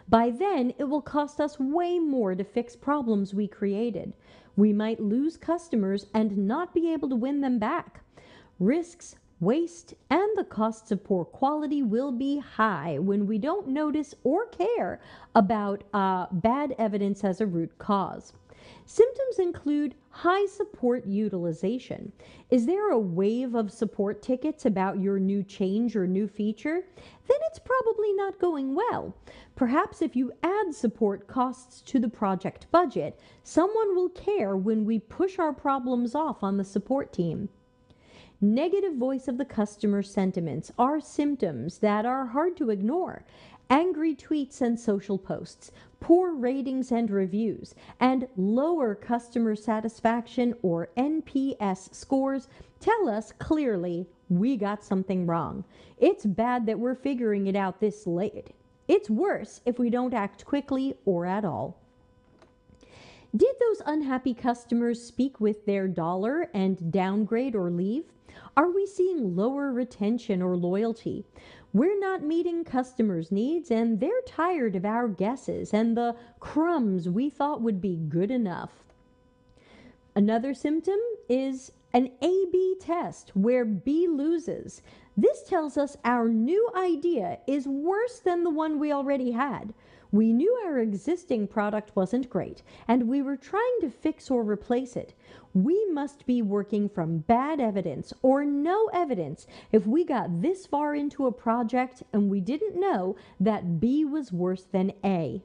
By then, it will cost us way more to fix problems we created. We might lose customers and not be able to win them back. Risks, waste, and the costs of poor quality will be high when we don't notice or care about bad evidence as a root cause. Symptoms include high support utilization. Is there a wave of support tickets about your new change or new feature? Then it's probably not going well. Perhaps if you add support costs to the project budget, someone will care when we push our problems off on the support team. Negative voice of the customer sentiments are symptoms that are hard to ignore. Angry tweets and social posts, poor ratings and reviews, and lower customer satisfaction or NPS scores tell us clearly we got something wrong. It's bad that we're figuring it out this late. It's worse if we don't act quickly or at all. Did those unhappy customers speak with their dollar and downgrade or leave? Are we seeing lower retention or loyalty? We're not meeting customers' needs, and they're tired of our guesses and the crumbs we thought would be good enough. Another symptom is an A/B test where B loses. This tells us our new idea is worse than the one we already had. We knew our existing product wasn't great, and we were trying to fix or replace it. We must be working from bad evidence or no evidence if we got this far into a project and we didn't know that B was worse than A.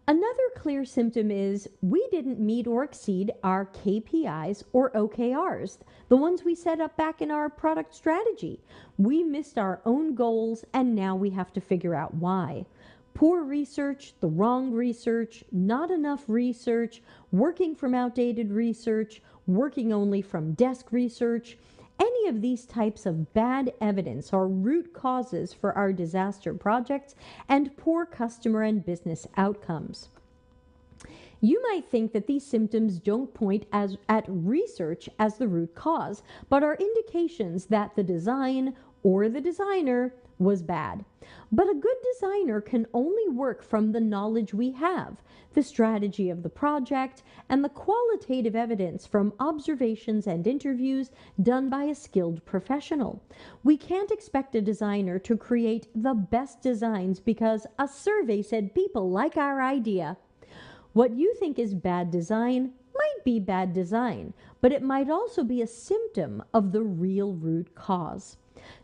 Another clear symptom is we didn't meet or exceed our KPIs or OKRs, the ones we set up back in our product strategy. We missed our own goals, and now we have to figure out why. Poor research, the wrong research, not enough research, working from outdated research, working only from desk research. Any of these types of bad evidence are root causes for our disaster projects and poor customer and business outcomes. You might think that these symptoms don't point at research as the root cause, but are indications that the design or the designer was bad. But a good designer can only work from the knowledge we have, the strategy of the project, and the qualitative evidence from observations and interviews done by a skilled professional. We can't expect a designer to create the best designs because a survey said people like our idea. What you think is bad design might be bad design, but it might also be a symptom of the real root cause.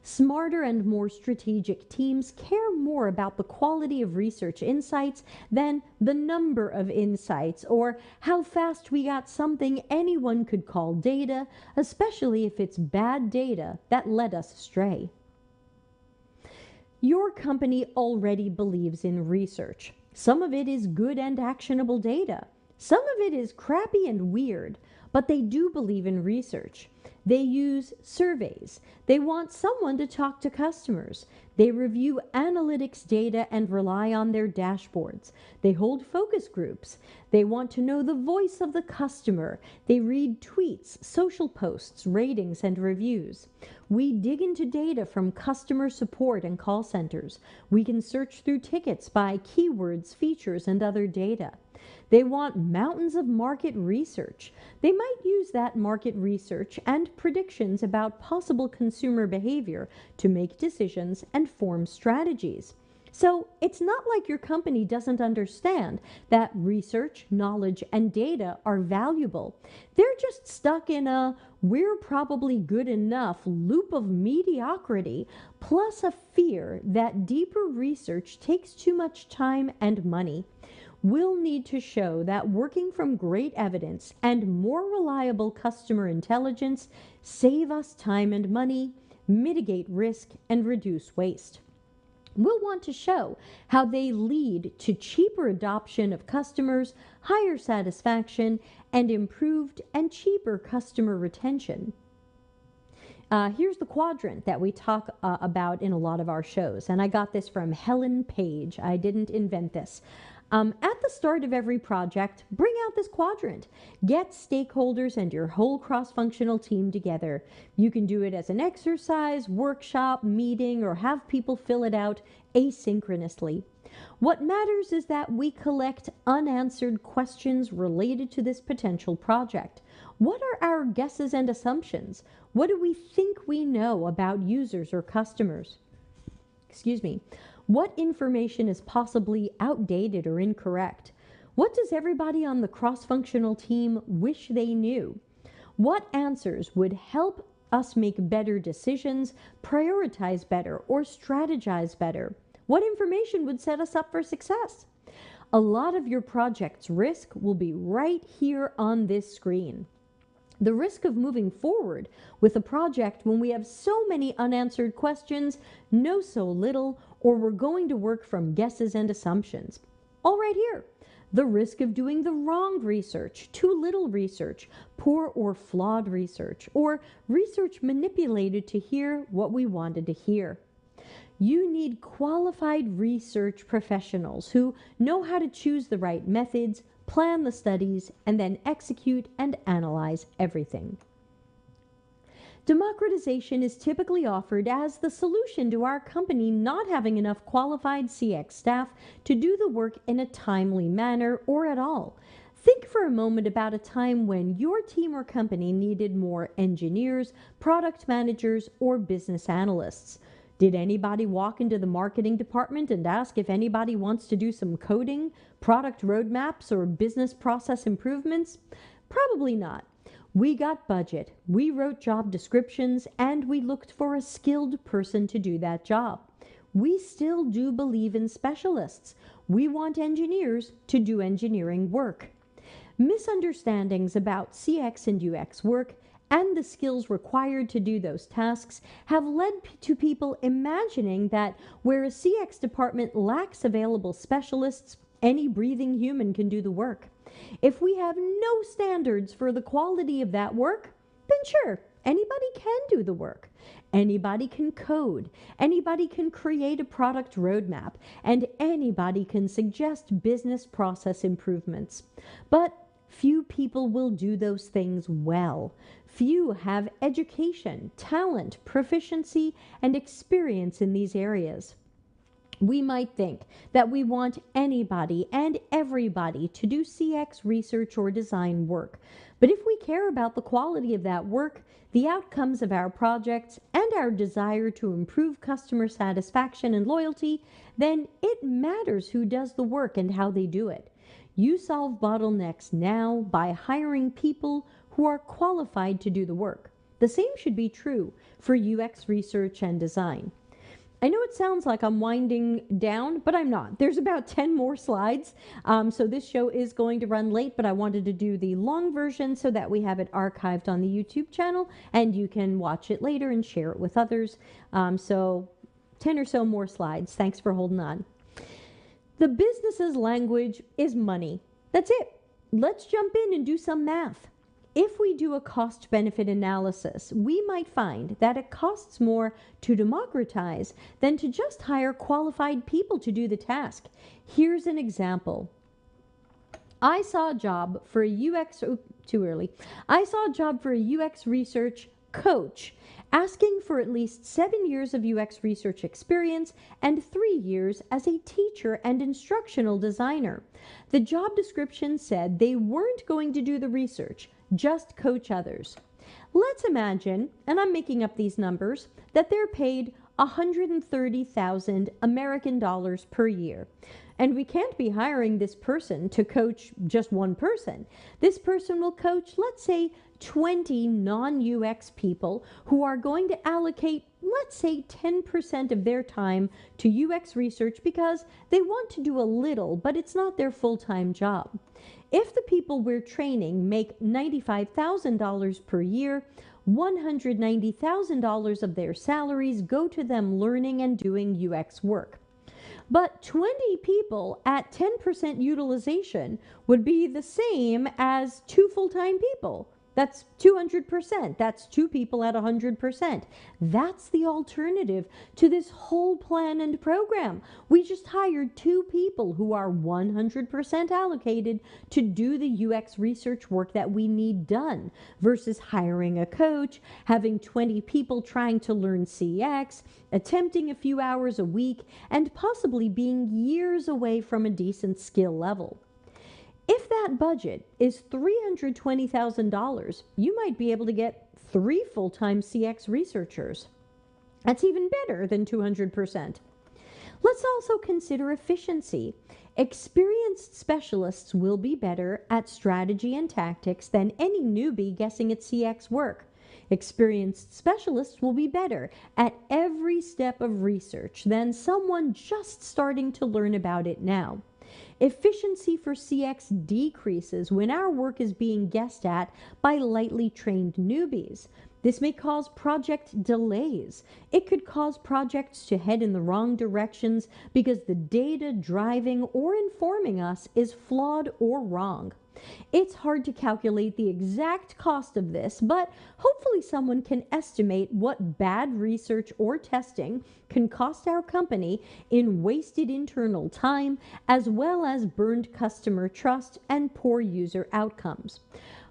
Smarter and more strategic teams care more about the quality of research insights than the number of insights or how fast we got something anyone could call data, especially if it's bad data that led us astray. Your company already believes in research. Some of it is good and actionable data. Some of it is crappy and weird, but they do believe in research. They use surveys. They want someone to talk to customers. They review analytics data and rely on their dashboards. They hold focus groups. They want to know the voice of the customer. They read tweets, social posts, ratings, and reviews. We dig into data from customer support and call centers. We can search through tickets by keywords, features, and other data. They want mountains of market research. They might use that market research and predictions about possible consumer behavior to make decisions and form strategies. So it's not like your company doesn't understand that research, knowledge, and data are valuable. They're just stuck in a "we're probably good enough" loop of mediocrity, plus a fear that deeper research takes too much time and money. We'll need to show that working from great evidence and more reliable customer intelligence save us time and money, mitigate risk, and reduce waste. We'll want to show how they lead to cheaper adoption of customers, higher satisfaction, and improved and cheaper customer retention. Here's the quadrant that we talk about in a lot of our shows, and I got this from Helen Page. I didn't invent this. At the start of every project, bring out this quadrant. Get stakeholders and your whole cross-functional team together. You can do it as an exercise, workshop, meeting, or have people fill it out asynchronously. What matters is that we collect unanswered questions related to this potential project. What are our guesses and assumptions? What do we think we know about users or customers? What information is possibly outdated or incorrect? What does everybody on the cross-functional team wish they knew? What answers would help us make better decisions, prioritize better, or strategize better? What information would set us up for success? A lot of your project's risk will be right here on this screen. The risk of moving forward with a project when we have so many unanswered questions, know so little, or we're going to work from guesses and assumptions. All right here. The risk of doing the wrong research, too little research, poor or flawed research, or research manipulated to hear what we wanted to hear. You need qualified research professionals who know how to choose the right methods, plan the studies, and then execute and analyze everything. Democratization is typically offered as the solution to our company not having enough qualified CX staff to do the work in a timely manner or at all. Think for a moment about a time when your team or company needed more engineers, product managers, or business analysts. Did anybody walk into the marketing department and ask if anybody wants to do some coding, product roadmaps, or business process improvements? Probably not. We got budget, we wrote job descriptions, and we looked for a skilled person to do that job. We still do believe in specialists. We want engineers to do engineering work. Misunderstandings about CX and UX work and the skills required to do those tasks have led to people imagining that where a CX department lacks available specialists, any breathing human can do the work. If we have no standards for the quality of that work, then sure, anybody can do the work. Anybody can code, anybody can create a product roadmap, and anybody can suggest business process improvements. But few people will do those things well. Few have education, talent, proficiency, and experience in these areas. We might think that we want anybody and everybody to do CX research or design work. But if we care about the quality of that work, the outcomes of our projects, and our desire to improve customer satisfaction and loyalty, then it matters who does the work and how they do it. You solve bottlenecks now by hiring people who are qualified to do the work. The same should be true for UX research and design. I know it sounds like I'm winding down, but I'm not. There's about 10 more slides, so this show is going to run late, but I wanted to do the long version so that we have it archived on the YouTube channel, and you can watch it later and share it with others. So 10 or so more slides. Thanks for holding on. The business's language is money. That's it. Let's jump in and do some math. If we do a cost-benefit analysis, we might find that it costs more to democratize than to just hire qualified people to do the task. Here's an example. I saw a job for a UX research coach asking for at least 7 years of UX research experience and 3 years as a teacher and instructional designer. The job description said they weren't going to do the research, just coach others. Let's imagine, and I'm making up these numbers, that they're paid 130,000 American dollars per year. And we can't be hiring this person to coach just one person. This person will coach, let's say, 20 non-UX people who are going to allocate, let's say, 10% of their time to UX research because they want to do a little, but it's not their full-time job. If the people we're training make $95,000 per year, $190,000 of their salaries go to them learning and doing UX work. But 20 people at 10% utilization would be the same as 2 full-time people. That's 200%. That's 2 people at 100%. That's the alternative to this whole plan and program. We just hired 2 people who are 100% allocated to do the UX research work that we need done versus hiring a coach, having 20 people trying to learn CX, attempting a few hours a week, and possibly being years away from a decent skill level. If that budget is $320,000, you might be able to get 3 full-time CX researchers. That's even better than 200%. Let's also consider efficiency. Experienced Experienced specialists will be better at strategy and tactics than any newbie guessing at CX work. Experienced specialists will be better at every step of research than someone just starting to learn about it now. Efficiency for CX decreases when our work is being guessed at by lightly trained newbies. This may cause project delays. It could cause projects to head in the wrong directions because the data driving or informing us is flawed or wrong. It's hard to calculate the exact cost of this, but hopefully someone can estimate what bad research or testing can cost our company in wasted internal time, as well as burned customer trust and poor user outcomes.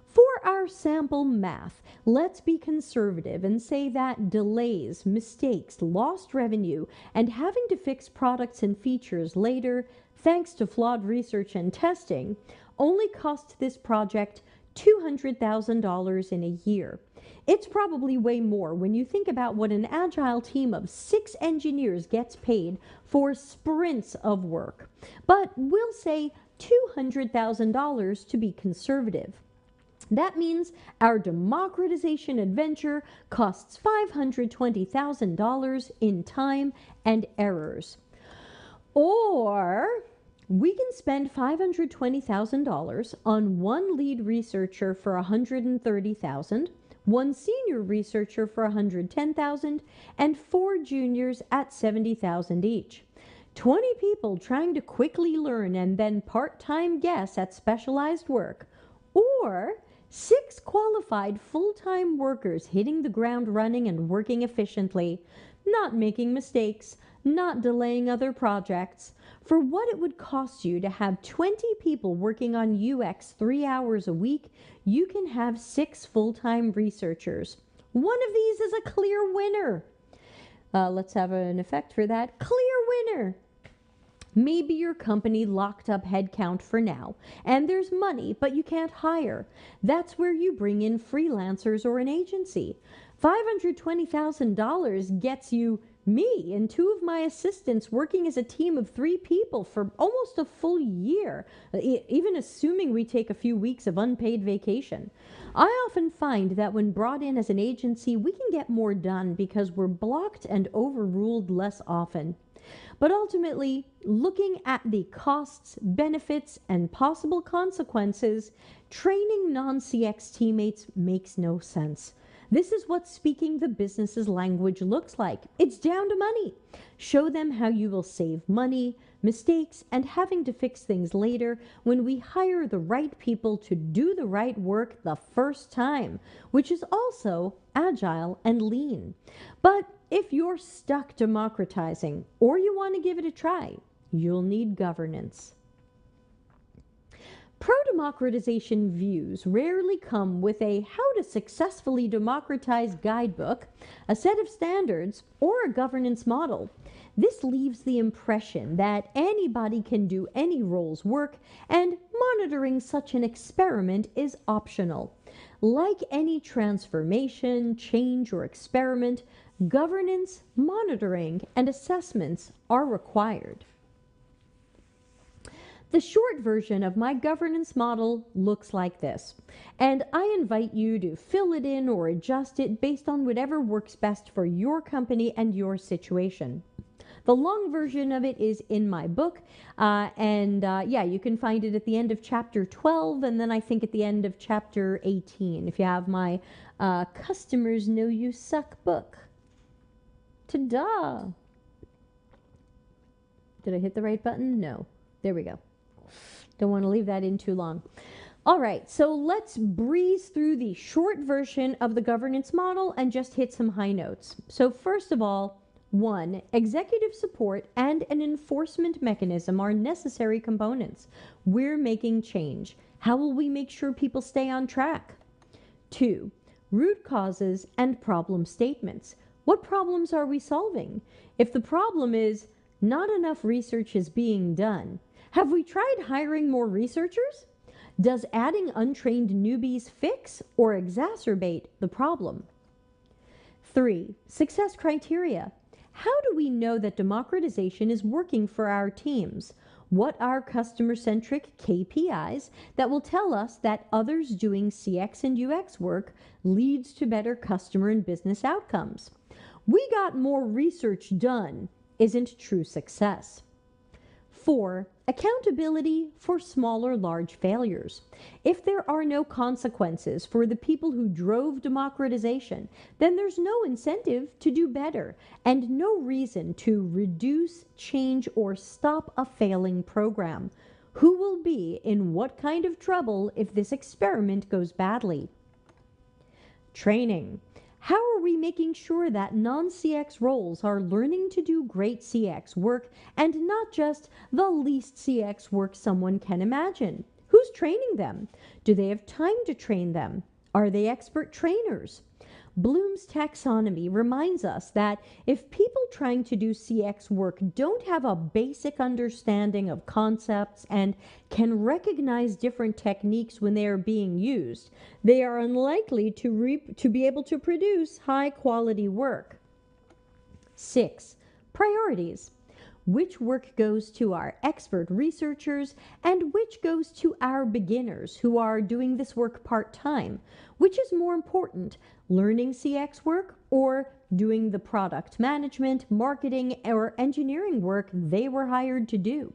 For our sample math, let's be conservative and say that delays, mistakes, lost revenue, and having to fix products and features later, thanks to flawed research and testing, only cost this project $200,000 in a year. It's probably way more when you think about what an agile team of 6 engineers gets paid for sprints of work. But we'll say $200,000 to be conservative. That means our democratization adventure costs $520,000 in time and errors. Or we can spend $520,000 on one lead researcher for $130,000, one senior researcher for $110,000, and 4 juniors at $70,000 each. 20 people trying to quickly learn and then part-time guess at specialized work. Or 6 qualified full-time workers hitting the ground running and working efficiently, not making mistakes, not delaying other projects. For what it would cost you to have 20 people working on UX 3 hours a week, you can have 6 full-time researchers. One of these is a clear winner. Let's have an effect for that. Clear winner. Maybe your company locked up headcount for now, and there's money, but you can't hire. That's where you bring in freelancers or an agency. $520,000 gets you me and 2 of my assistants working as a team of 3 people for almost a full year, even assuming we take a few weeks of unpaid vacation. I often find that when brought in as an agency, we can get more done because we're blocked and overruled less often. But ultimately, looking at the costs, benefits, and possible consequences, training non-CX teammates makes no sense. This is what speaking the business's language looks like. It's down to money. Show them how you will save money, mistakes, and having to fix things later when we hire the right people to do the right work the first time, which is also agile and lean. But if you're stuck democratizing or you want to give it a try, you'll need governance. Pro-democratization views rarely come with a how to successfully democratize guidebook, a set of standards, or a governance model. This leaves the impression that anybody can do any role's work, and monitoring such an experiment is optional. Like any transformation, change, or experiment, governance, monitoring, and assessments are required. The short version of my governance model looks like this, and I invite you to fill it in or adjust it based on whatever works best for your company and your situation. The long version of it is in my book, you can find it at the end of chapter 12, and then I think at the end of chapter 18, if you have my Customers Know You Suck book. Ta-da! Did I hit the right button? No. There we go. Don't want to leave that in too long. All right, so let's breeze through the short version of the governance model and just hit some high notes. So first of all, 1, executive support and an enforcement mechanism are necessary components. We're making change. How will we make sure people stay on track? 2, root causes and problem statements. What problems are we solving? If the problem is not enough research is being done, have we tried hiring more researchers? Does adding untrained newbies fix or exacerbate the problem? 3, success criteria. How do we know that democratization is working for our teams? What are customer-centric KPIs that will tell us that others doing CX and UX work leads to better customer and business outcomes? We got more research done isn't true success. 4. Accountability for small or large failures. If there are no consequences for the people who drove democratization, then there's no incentive to do better and no reason to reduce, change, or stop a failing program. Who will be in what kind of trouble if this experiment goes badly? Training. How are we making sure that non-CX roles are learning to do great CX work and not just the least CX work someone can imagine? Who's training them? Do they have time to train them? Are they expert trainers? Bloom's taxonomy reminds us that if people trying to do CX work don't have a basic understanding of concepts and can recognize different techniques when they are being used, they are unlikely to be able to produce high-quality work. 6. Priorities. Which work goes to our expert researchers and which goes to our beginners who are doing this work part-time? Which is more important, learning CX work or doing the product management, marketing, or engineering work they were hired to do?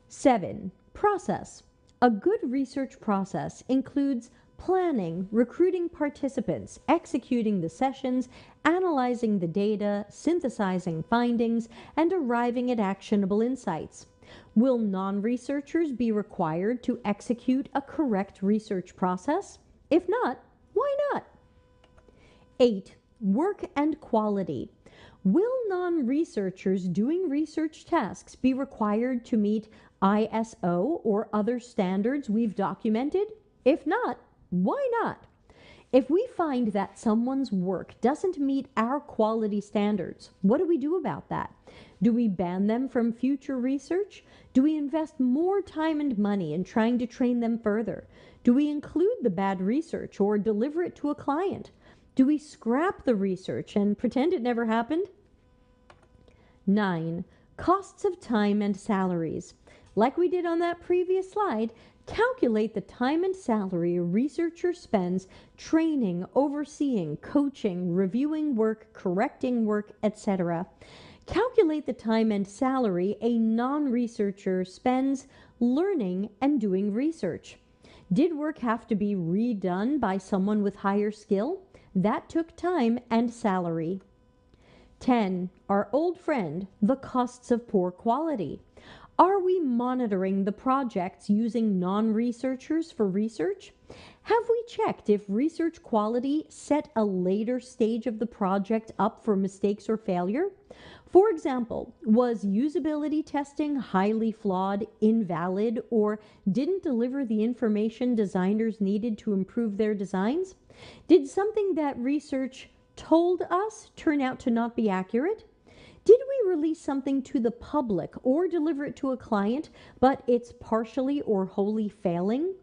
7. Process. A good research process includes planning, recruiting participants, executing the sessions, analyzing the data, synthesizing findings, and arriving at actionable insights. Will non-researchers be required to execute a correct research process? If not, why not? 8. Work and quality. Will non-researchers doing research tasks be required to meet ISO or other standards we've documented? If not, why not? If we find that someone's work doesn't meet our quality standards, what do we do about that? Do we ban them from future research? Do we invest more time and money in trying to train them further? Do we include the bad research or deliver it to a client? Do we scrap the research and pretend it never happened? 9. Costs of time and salaries. Like we did on that previous slide, calculate the time and salary a researcher spends training, overseeing, coaching, reviewing work, correcting work, etc. Calculate the time and salary a non-researcher spends learning and doing research. Did work have to be redone by someone with higher skill? That took time and salary. 10. Our old friend, the costs of poor quality. Are we monitoring the projects using non-researchers for research? Have we checked if research quality set a later stage of the project up for mistakes or failure? For example, was usability testing highly flawed, invalid, or didn't deliver the information designers needed to improve their designs? Did something that research told us turn out to not be accurate? Did we release something to the public or deliver it to a client, but it's partially or wholly failing?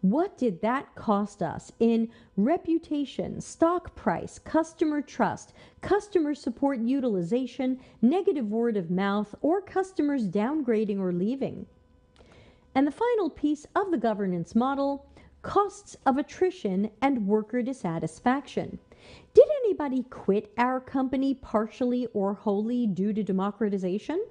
What did that cost us in reputation, stock price, customer trust, customer support utilization, negative word of mouth, or customers downgrading or leaving? And the final piece of the governance model, costs of attrition and worker dissatisfaction. Did anybody quit our company partially or wholly due to democratization?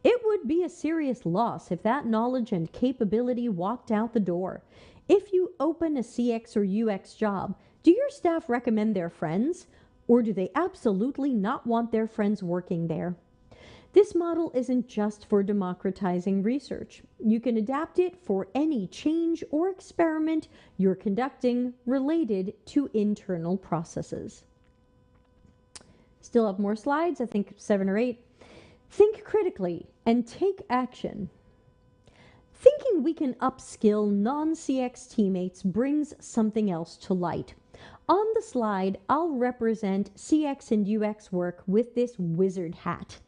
It would be a serious loss if that knowledge and capability walked out the door. If you open a CX or UX job, do your staff recommend their friends? Or do they absolutely not want their friends working there? This model isn't just for democratizing research. You can adapt it for any change or experiment you're conducting related to internal processes. Still have more slides, I think 7 or 8. Think critically and take action. Thinking we can upskill non-CX teammates brings something else to light. On the slide, I'll represent CX and UX work with this wizard hat.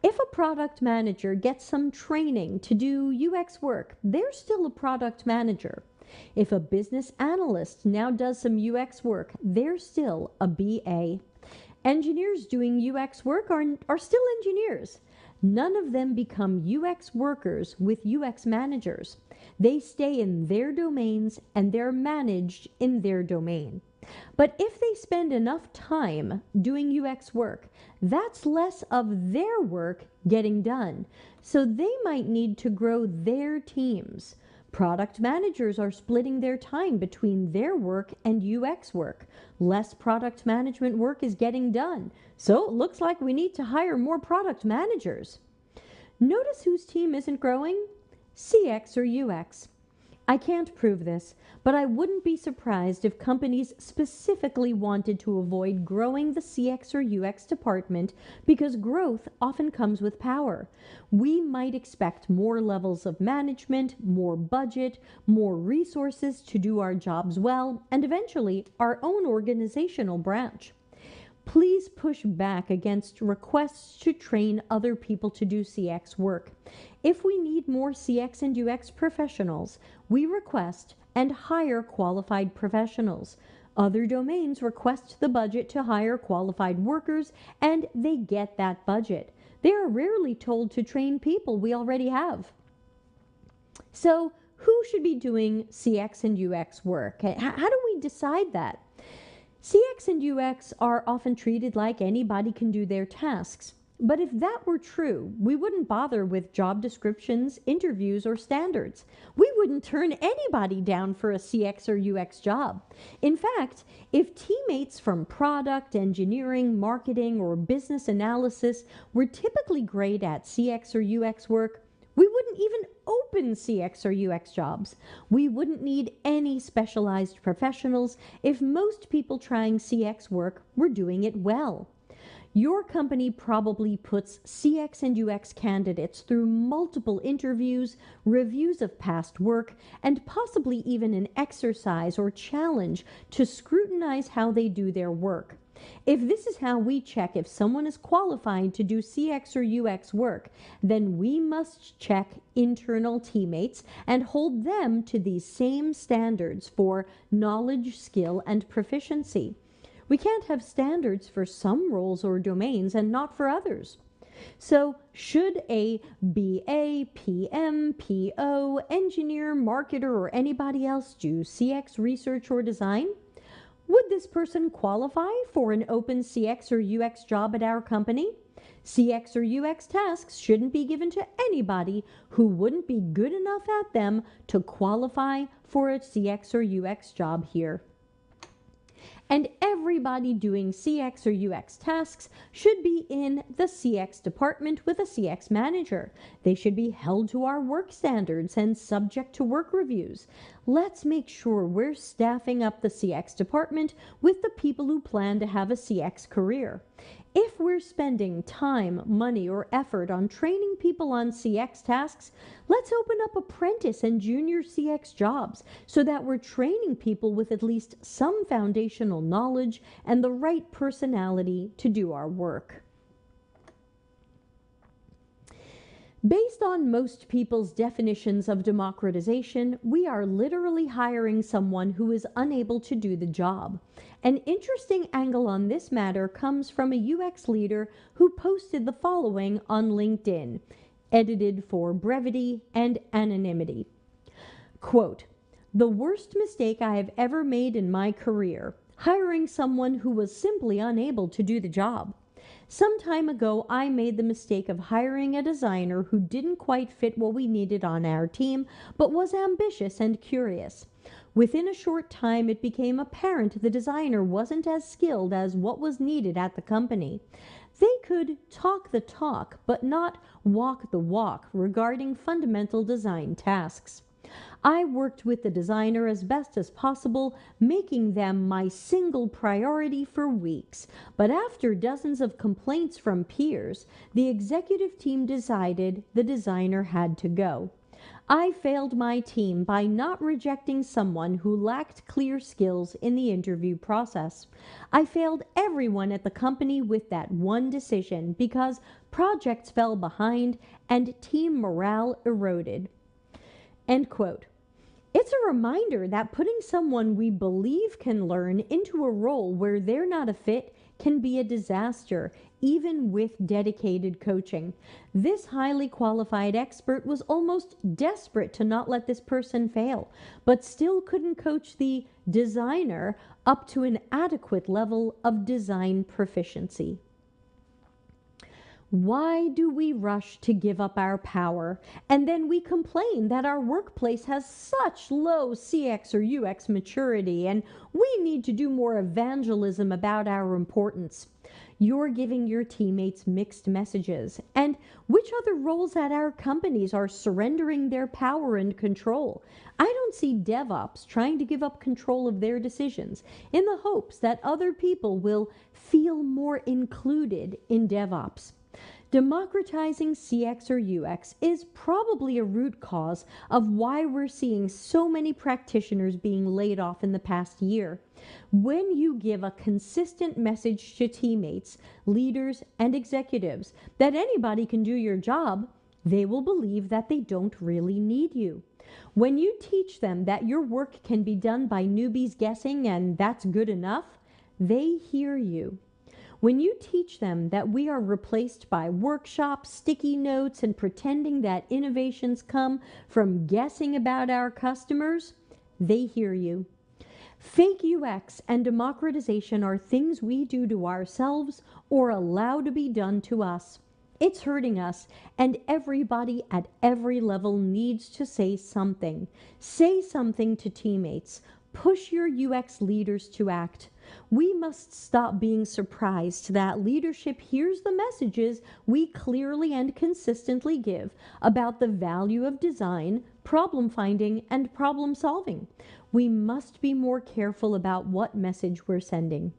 If a product manager gets some training to do UX work, they're still a product manager. If a business analyst now does some UX work, they're still a BA. Engineers doing UX work are still engineers. None of them become UX workers with UX managers. They stay in their domains and they're managed in their domain. But if they spend enough time doing UX work, that's less of their work getting done. So they might need to grow their teams. Product managers are splitting their time between their work and UX work. Less product management work is getting done. So it looks like we need to hire more product managers. Notice whose team isn't growing? CX or UX. I can't prove this, but I wouldn't be surprised if companies specifically wanted to avoid growing the CX or UX department because growth often comes with power. We might expect more levels of management, more budget, more resources to do our jobs well, and eventually our own organizational branch. Please push back against requests to train other people to do CX work. If we need more CX and UX professionals, we request and hire qualified professionals. Other domains request the budget to hire qualified workers, and they get that budget. They are rarely told to train people we already have. So, who should be doing CX and UX work? How do we decide that? CX and UX are often treated like anybody can do their tasks. But if that were true, we wouldn't bother with job descriptions, interviews, or standards. We wouldn't turn anybody down for a CX or UX job. In fact, if teammates from product, engineering, marketing, or business analysis were typically great at CX or UX work, we wouldn't even open CX or UX jobs. We wouldn't need any specialized professionals if most people trying CX work were doing it well. Your company probably puts CX and UX candidates through multiple interviews, reviews of past work, and possibly even an exercise or challenge to scrutinize how they do their work. If this is how we check if someone is qualified to do CX or UX work, then we must check internal teammates and hold them to these same standards for knowledge, skill, and proficiency. We can't have standards for some roles or domains and not for others. So, should a BA, PM, PO, engineer, marketer, or anybody else do CX research or design? Would this person qualify for an open CX or UX job at our company? CX or UX tasks shouldn't be given to anybody who wouldn't be good enough at them to qualify for a CX or UX job here. And everybody doing CX or UX tasks should be in the CX department with a CX manager. They should be held to our work standards and subject to work reviews. Let's make sure we're staffing up the CX department with the people who plan to have a CX career. If we're spending time, money, or effort on training people on CX tasks, let's open up apprentice and junior CX jobs so that we're training people with at least some foundational knowledge and the right personality to do our work. Based on most people's definitions of democratization, we are literally hiring someone who is unable to do the job. An interesting angle on this matter comes from a UX leader who posted the following on LinkedIn, edited for brevity and anonymity. Quote, "The worst mistake I have ever made in my career, hiring someone who was simply unable to do the job. Some time ago, I made the mistake of hiring a designer who didn't quite fit what we needed on our team, but was ambitious and curious. Within a short time, it became apparent the designer wasn't as skilled as what was needed at the company. They could talk the talk, but not walk the walk regarding fundamental design tasks. I worked with the designer as best as possible, making them my single priority for weeks. But after dozens of complaints from peers, the executive team decided the designer had to go. I failed my team by not rejecting someone who lacked clear skills in the interview process. I failed everyone at the company with that one decision because projects fell behind and team morale eroded." End quote. It's a reminder that putting someone we believe can learn into a role where they're not a fit can be a disaster, even with dedicated coaching. This highly qualified expert was almost desperate to not let this person fail, but still couldn't coach the designer up to an adequate level of design proficiency. Why do we rush to give up our power, and then we complain that our workplace has such low CX or UX maturity and we need to do more evangelism about our importance? You're giving your teammates mixed messages. And which other roles at our companies are surrendering their power and control? I don't see DevOps trying to give up control of their decisions in the hopes that other people will feel more included in DevOps. Democratizing CX or UX is probably a root cause of why we're seeing so many practitioners being laid off in the past year. When you give a consistent message to teammates, leaders, and executives that anybody can do your job, they will believe that they don't really need you. When you teach them that your work can be done by newbies guessing and that's good enough, they hear you. When you teach them that we are replaced by workshops, sticky notes, and pretending that innovations come from guessing about our customers, they hear you. Fake UX and democratization are things we do to ourselves or allow to be done to us. It's hurting us, and everybody at every level needs to say something. Say something to teammates. Push your UX leaders to act. We must stop being surprised that leadership hears the messages we clearly and consistently give about the value of design, problem finding, and problem solving. We must be more careful about what message we're sending.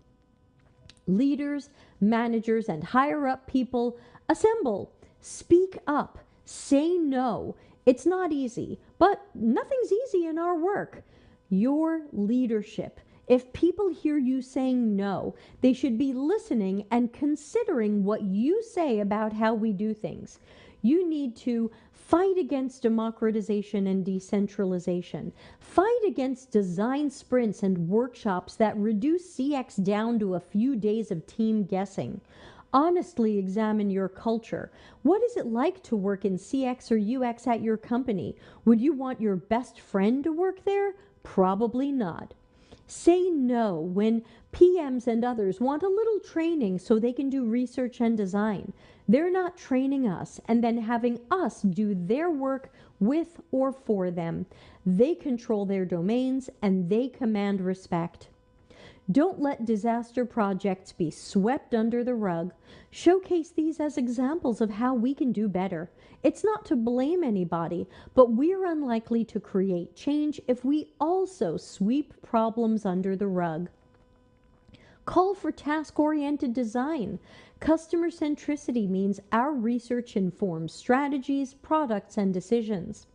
Leaders, managers, and higher up people, assemble, speak up, say no. It's not easy, but nothing's easy in our work. Your leadership. If people hear you saying no, they should be listening and considering what you say about how we do things. You need to fight against democratization and decentralization. Fight against design sprints and workshops that reduce CX down to a few days of team guessing. Honestly examine your culture. What is it like to work in CX or UX at your company? Would you want your best friend to work there? Probably not. Say no when PMs and others want a little training so they can do research and design. They're not training us and then having us do their work with or for them. They control their domains and they command respect. Don't let disaster projects be swept under the rug. Showcase these as examples of how we can do better. It's not to blame anybody, but we're unlikely to create change if we also sweep problems under the rug. Call for task-oriented design. Customer centricity means our research informs strategies, products, and decisions.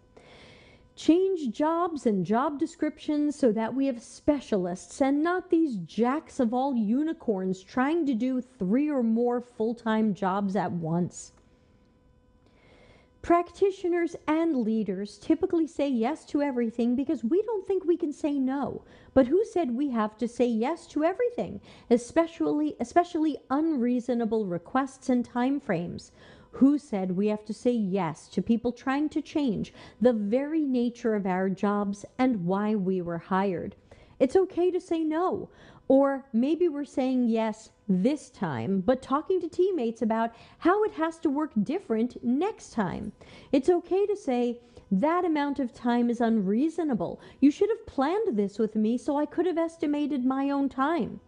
Change jobs and job descriptions so that we have specialists and not these jacks of all unicorns trying to do 3 or more full-time jobs at once. Practitioners and leaders typically say yes to everything because we don't think we can say no. But who said we have to say yes to everything, especially unreasonable requests and timeframes? Who said we have to say yes to people trying to change the very nature of our jobs and why we were hired? It's okay to say no. Or maybe we're saying yes this time, but talking to teammates about how it has to work different next time. It's okay to say, that amount of time is unreasonable. You should have planned this with me so I could have estimated my own time.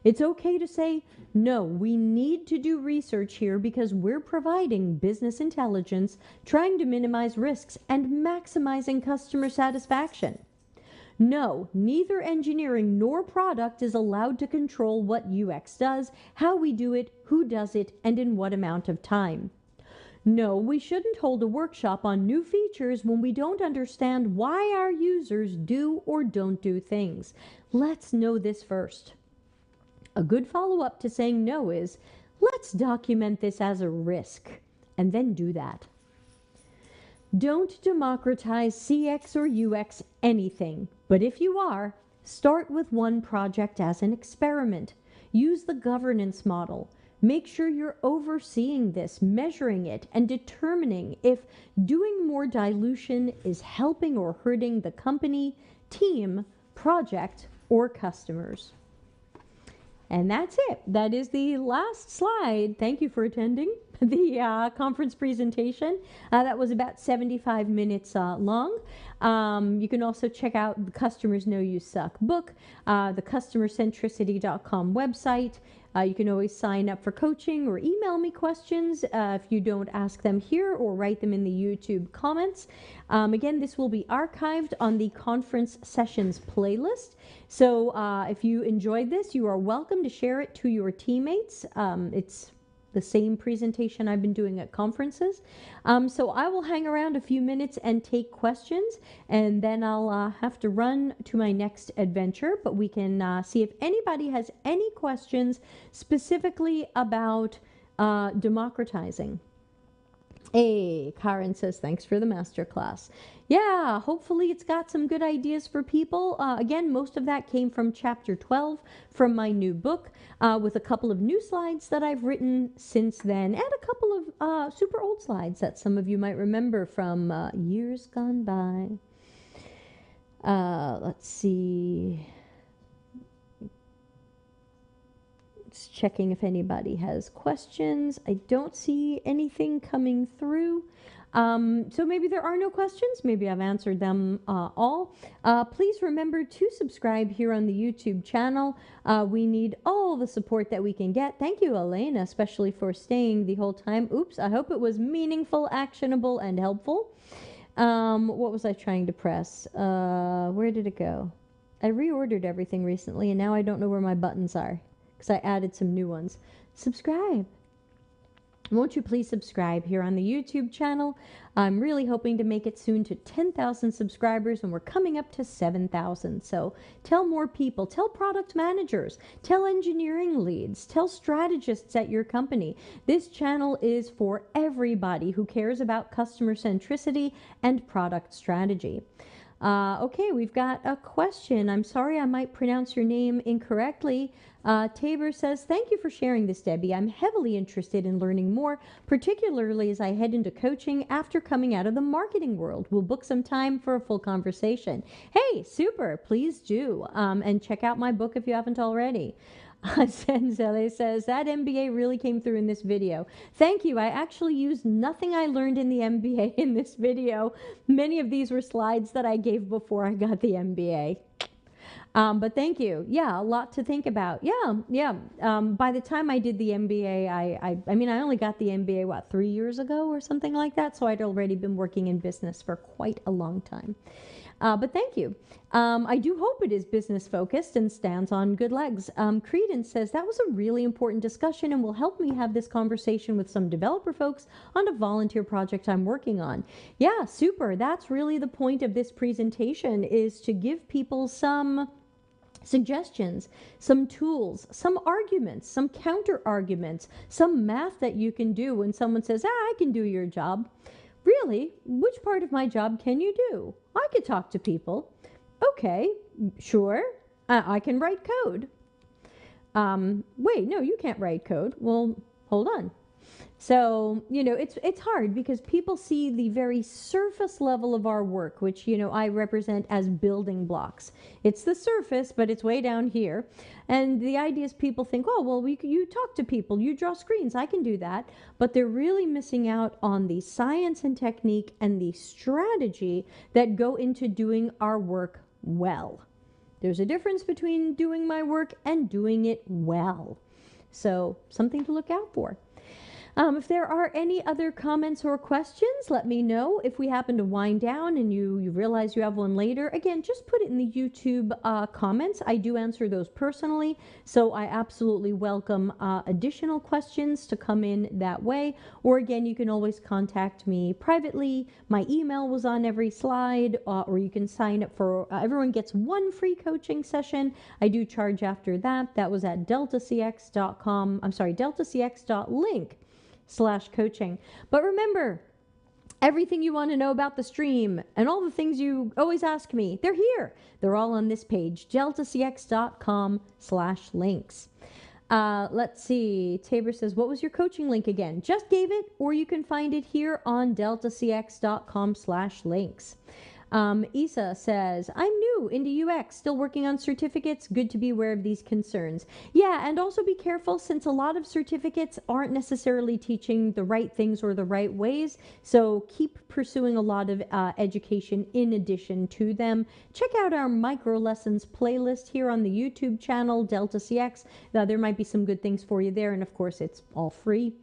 It's okay to say, no, we need to do research here because we're providing business intelligence, trying to minimize risks, and maximizing customer satisfaction. No, neither engineering nor product is allowed to control what UX does, how we do it, who does it, and in what amount of time. No, we shouldn't hold a workshop on new features when we don't understand why our users do or don't do things. Let's know this first. A good follow-up to saying no is, let's document this as a risk, and then do that. Don't democratize CX or UX anything, but if you are, start with one project as an experiment. Use the governance model. Make sure you're overseeing this, measuring it, and determining if doing more dilution is helping or hurting the company, team, project, or customers. And that's it. That is the last slide. Thank you for attending the conference presentation. That was about 75 minutes long. You can also check out the Customers Know You Suck book, the CustomerCentricity.com website. You can always sign up for coaching or email me questions if you don't ask them here, or write them in the YouTube comments. Again, this will be archived on the conference sessions playlist. So if you enjoyed this, you are welcome to share it to your teammates. It's the same presentation I've been doing at conferences. So I will hang around a few minutes and take questions, and then I'll have to run to my next adventure, but we can see if anybody has any questions specifically about democratizing. Hey, Karen says, thanks for the masterclass. Yeah, hopefully it's got some good ideas for people. Again, most of that came from chapter 12 from my new book, with a couple of new slides that I've written since then, and a couple of super old slides that some of you might remember from years gone by. Let's see. Just checking if anybody has questions. I don't see anything coming through. So maybe there are no questions. Maybe I've answered them all. Please remember to subscribe here on the YouTube channel. We need all the support that we can get. Thank you, Elena, especially for staying the whole time. Oops, I hope it was meaningful, actionable, and helpful. What was I trying to press? Where did it go? I reordered everything recently, and now I don't know where my buttons are, because I added some new ones. Subscribe. Won't you please subscribe here on the YouTube channel? I'm really hoping to make it soon to 10,000 subscribers, and we're coming up to 7,000. So tell more people, tell product managers, tell engineering leads, tell strategists at your company. This channel is for everybody who cares about customer centricity and product strategy. Okay, we've got a question. I'm sorry I might pronounce your name incorrectly. Tabor says, thank you for sharing this, Debbie. I'm heavily interested in learning more, particularly as I head into coaching after coming out of the marketing world. We'll book some time for a full conversation. Hey, super, please do. And check out my book if you haven't already. Senzele says, that MBA really came through in this video. Thank you. I actually used nothing I learned in the MBA in this video. Many of these were slides that I gave before I got the MBA. But thank you. Yeah, a lot to think about. Yeah. By the time I did the MBA, I mean, I only got the MBA, what, 3 years ago or something like that? So I'd already been working in business for quite a long time. But thank you. I do hope it is business focused and stands on good legs. Credence says, that was a really important discussion and will help me have this conversation with some developer folks on a volunteer project I'm working on. Yeah, super. That's really the point of this presentation, is to give people some suggestions, some tools, some arguments, some counter arguments, some math that you can do when someone says, I can do your job. Really? Which part of my job can you do? I could talk to people. Okay, sure. I can write code. Wait, no, you can't write code. Well, hold on. So, it's hard because people see the very surface level of our work, which, I represent as building blocks. It's the surface, but it's way down here. And the idea is people think, oh, well, you talk to people, you draw screens, I can do that. But they're really missing out on the science and technique and the strategy that go into doing our work well. There's a difference between doing my work and doing it well. So, something to look out for. If there are any other comments or questions, let me know. If we happen to wind down and you realize you have one later, again, just put it in the YouTube comments. I do answer those personally, so I absolutely welcome additional questions to come in that way. Or again, you can always contact me privately. My email was on every slide, or you can sign up for, everyone gets one free coaching session. I do charge after that. That was at deltacx.com. I'm sorry, deltacx.link/coaching. But remember, everything you want to know about the stream and all the things you always ask me, they're here. They're all on this page, deltacx.com/links. Let's see. Tabor says, what was your coaching link again? Just gave it, or you can find it here on deltacx.com/links. Isa says, I'm new into UX, still working on certificates. Good to be aware of these concerns. Yeah, and also be careful since a lot of certificates aren't necessarily teaching the right things or the right ways. So keep pursuing a lot of education in addition to them. Check out our micro lessons playlist here on the YouTube channel, Delta CX. There might be some good things for you there. And of course, it's all free.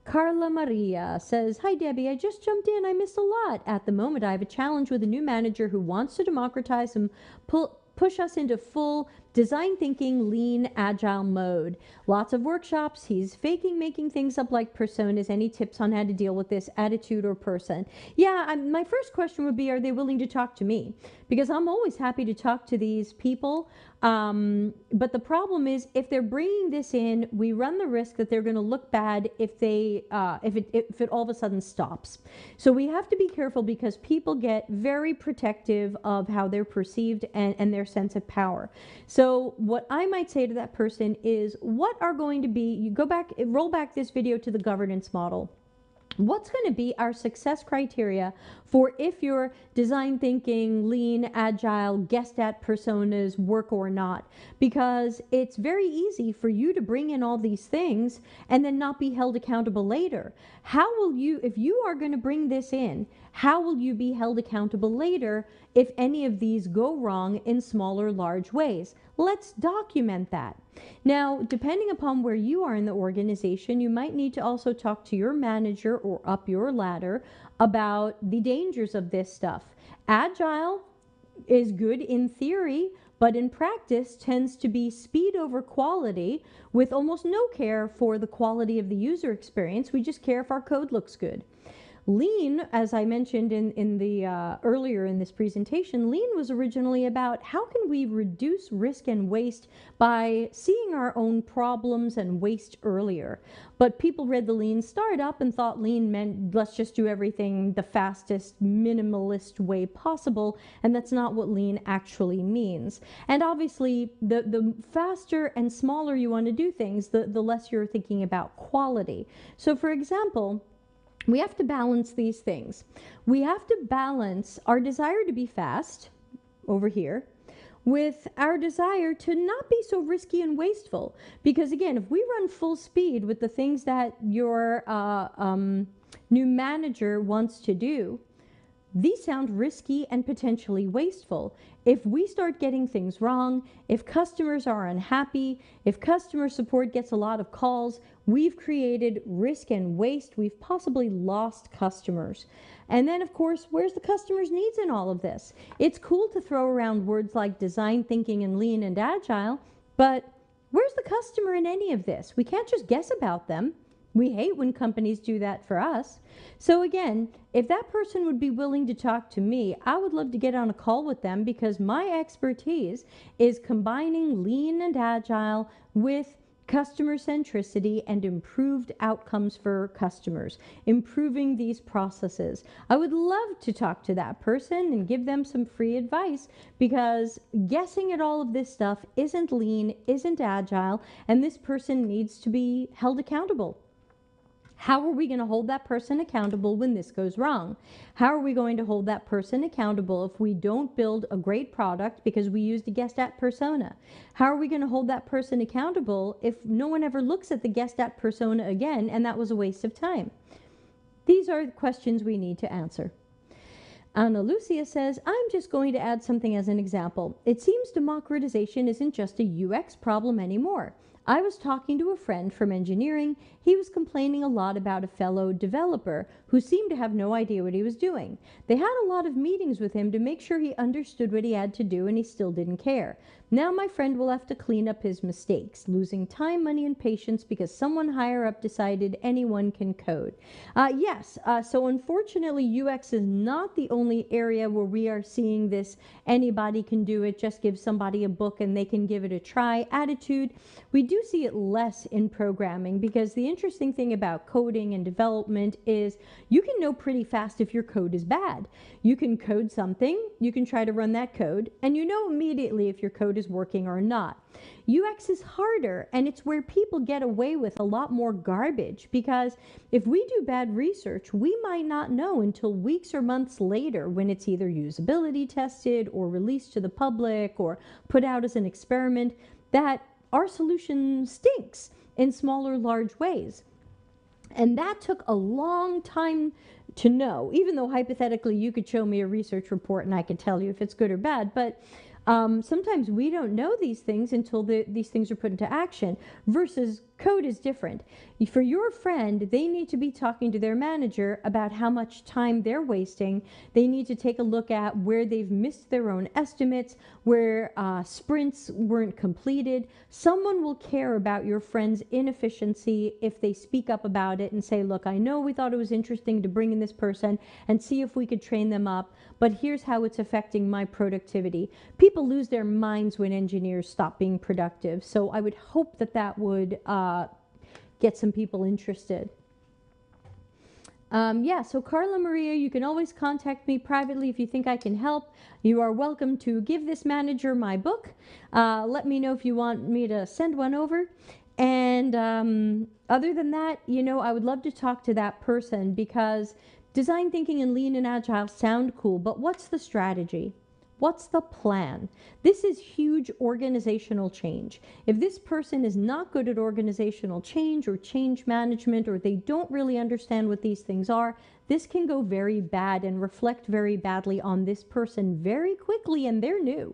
Carla Maria says, hi, Debbie. I just jumped in. I missed a lot. At the moment, I have a challenge with a new manager who wants to democratize and push us into full design thinking, lean, agile mode. Lots of workshops. He's making things up like personas. Any tips on how to deal with this attitude or person? Yeah, my first question would be, are they willing to talk to me? Because I'm always happy to talk to these people. But the problem is, if they're bringing this in, we run the risk that they're going to look bad if it all of a sudden stops. So we have to be careful because people get very protective of how they're perceived and their sense of power. So what I might say to that person is, what are going to be, you roll back this video to the governance model. What's going to be our success criteria for if your design thinking, lean, agile, guessed at personas work or not? Because it's very easy for you to bring in all these things and then not be held accountable later. How will you, if you are going to bring this in, how will you be held accountable later if any of these go wrong in small or large ways? Let's document that. Now, depending upon where you are in the organization, you might need to also talk to your manager or up your ladder about the dangers of this stuff. Agile is good in theory, but in practice tends to be speed over quality with almost no care for the quality of the user experience. We just care if our code looks good. Lean, as I mentioned in the earlier in this presentation, Lean was originally about how can we reduce risk and waste by seeing our own problems and waste earlier. But people read the Lean startup and thought Lean meant let's just do everything the fastest, minimalist way possible, and that's not what Lean actually means. And obviously, the faster and smaller you want to do things, the less you're thinking about quality. So for example, we have to balance these things. We have to balance our desire to be fast, over here, with our desire to not be so risky and wasteful. Because again, if we run full speed with the things that your new manager wants to do, these sound risky and potentially wasteful. If we start getting things wrong, if customers are unhappy, if customer support gets a lot of calls, we've created risk and waste. We've possibly lost customers. And then, of course, where's the customer's needs in all of this? It's cool to throw around words like design thinking and lean and agile, but where's the customer in any of this? We can't just guess about them. We hate when companies do that for us. So again, if that person would be willing to talk to me, I would love to get on a call with them because my expertise is combining lean and agile with customer centricity and improved outcomes for customers, improving these processes. I would love to talk to that person and give them some free advice because guessing at all of this stuff isn't lean, isn't agile, and this person needs to be held accountable. How are we going to hold that person accountable when this goes wrong? How are we going to hold that person accountable if we don't build a great product because we used a guest at persona? How are we going to hold that person accountable if no one ever looks at the guest at persona again and that was a waste of time? These are the questions we need to answer. Ana Lucia says, I'm just going to add something as an example. It seems democratization isn't just a UX problem anymore. I was talking to a friend from engineering. He was complaining a lot about a fellow developer who seemed to have no idea what he was doing. They had a lot of meetings with him to make sure he understood what he had to do, and he still didn't care. Now my friend will have to clean up his mistakes, losing time, money, and patience because someone higher up decided anyone can code. So unfortunately, UX is not the only area where we are seeing this anybody can do it, just give somebody a book and they can give it a try attitude. We do see it less in programming because the interesting thing about coding and development is you can know pretty fast if your code is bad. You can code something, you can try to run that code, and you know immediately if your code is working or not. UX is harder, and it's where people get away with a lot more garbage, because if we do bad research, we might not know until weeks or months later, when it's either usability tested or released to the public or put out as an experiment, that our solution stinks in small or large ways. And that took a long time to know, even though hypothetically you could show me a research report and I could tell you if it's good or bad. But sometimes we don't know these things until these things are put into action, versus code is different. For your friend, they need to be talking to their manager about how much time they're wasting. They need to take a look at where they've missed their own estimates, where sprints weren't completed. Someone will care about your friend's inefficiency if they speak up about it and say, look, I know we thought it was interesting to bring in this person and see if we could train them up, but here's how it's affecting my productivity. People lose their minds when engineers stop being productive. So I would hope that that would get some people interested. Yeah, so Carla Maria, you can always contact me privately if you think I can help. You are welcome to give this manager my book. Let me know if you want me to send one over. And other than that, you know, I would love to talk to that person, because design thinking and lean and agile sound cool, but what's the strategy? What's the plan? This is huge organizational change. If this person is not good at organizational change or change management, or they don't really understand what these things are, this can go very bad and reflect very badly on this person very quickly, and they're new.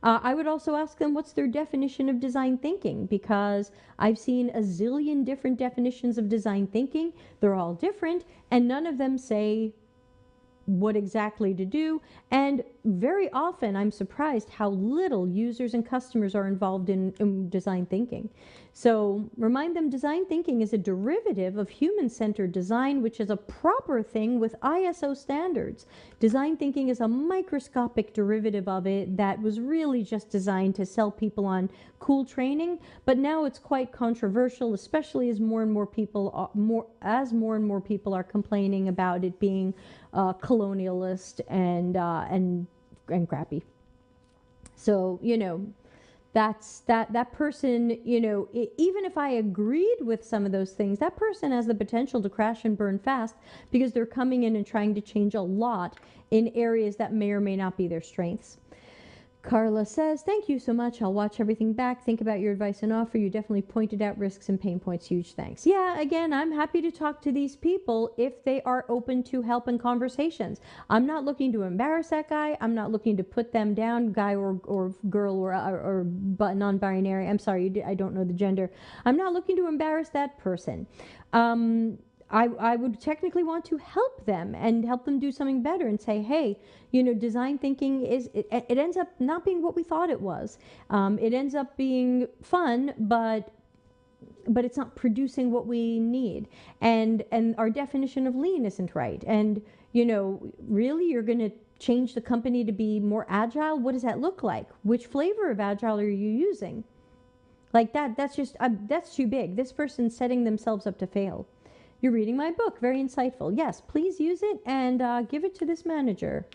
I would also ask them what's their definition of design thinking, because I've seen a zillion different definitions of design thinking. They're all different, and none of them say what exactly to do. And very often I'm surprised how little users and customers are involved in design thinking. So remind them design thinking is a derivative of human-centered design, which is a proper thing with ISO standards. Design thinking is a microscopic derivative of it that was really just designed to sell people on cool training, but now it's quite controversial, especially as more and more people are complaining about it being colonialist and crappy. So, you know, that's that person, you know, even if I agreed with some of those things, that person has the potential to crash and burn fast, because they're coming in and trying to change a lot in areas that may or may not be their strengths. Carla says, thank you so much. I'll watch everything back. Think about your advice and offer. You definitely pointed out risks and pain points. Huge thanks. Yeah, again, I'm happy to talk to these people if they are open to help and conversations. I'm not looking to embarrass that guy. I'm not looking to put them down, guy or girl or non-binary. I'm sorry, I don't know the gender. I'm not looking to embarrass that person. I would technically want to help them and help them do something better and say, hey, you know, design thinking it ends up not being what we thought it was. It ends up being fun, but it's not producing what we need. And our definition of lean isn't right. And, you know, really, you're going to change the company to be more agile? What does that look like? Which flavor of agile are you using? Like that's just, that's too big. This person's setting themselves up to fail. You're reading my book. Very insightful. Yes, please use it and give it to this manager.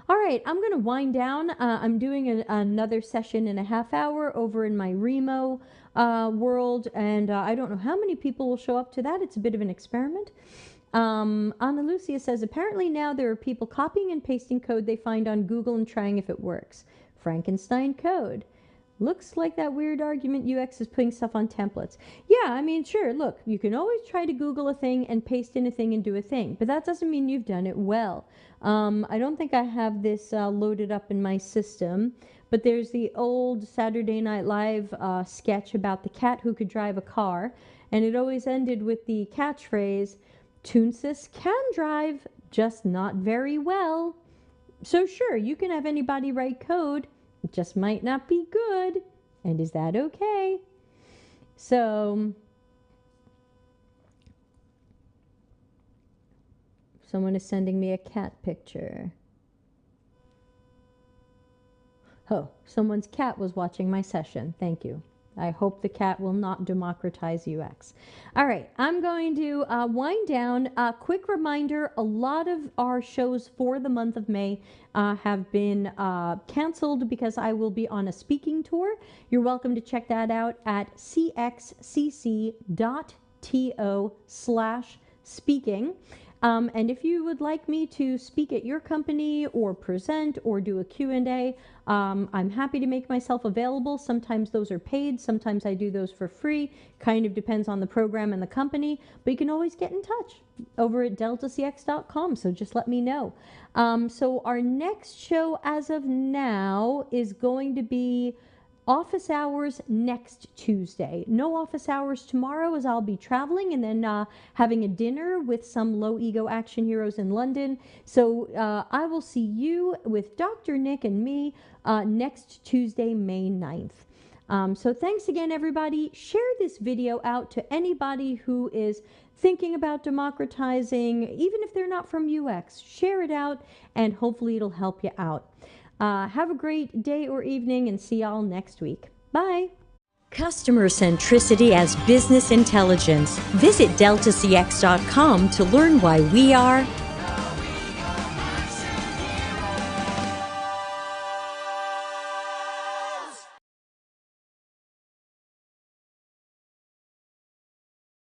All right, I'm going to wind down. I'm doing another session in a half hour over in my Remo world, and I don't know how many people will show up to that. It's a bit of an experiment. Ana Lucia says, apparently now there are people copying and pasting code they find on Google and trying if it works. Frankenstein code. Looks like that weird argument UX is putting stuff on templates. Yeah, I mean, sure, look, you can always try to Google a thing and paste in a thing and do a thing, but that doesn't mean you've done it well. I don't think I have this loaded up in my system, but there's the old Saturday Night Live sketch about the cat who could drive a car, and it always ended with the catchphrase, Toonsis can drive, just not very well. So sure, you can have anybody write code, it just might not be good. And is that okay? So, someone is sending me a cat picture. Oh, someone's cat was watching my session. Thank you. I hope the cat will not democratize UX. All right, I'm going to wind down. A quick reminder, a lot of our shows for the month of May have been canceled because I will be on a speaking tour. You're welcome to check that out at cxcc.to/speaking. And if you would like me to speak at your company or present or do a Q&A, I'm happy to make myself available. Sometimes those are paid. Sometimes I do those for free. Kind of depends on the program and the company. But you can always get in touch over at deltacx.com. So just let me know. So our next show as of now is going to be office hours next Tuesday. No office hours tomorrow as I'll be traveling and then having a dinner with some low ego action heroes in London. So I will see you with Dr. Nick and me next Tuesday, May 9th. So thanks again, everybody. Share this video out to anybody who is thinking about democratizing, even if they're not from UX. Share it out and hopefully it'll help you out. Have a great day or evening and see y'all next week. Bye. Customer centricity as business intelligence. Visit deltacx.com to learn why we are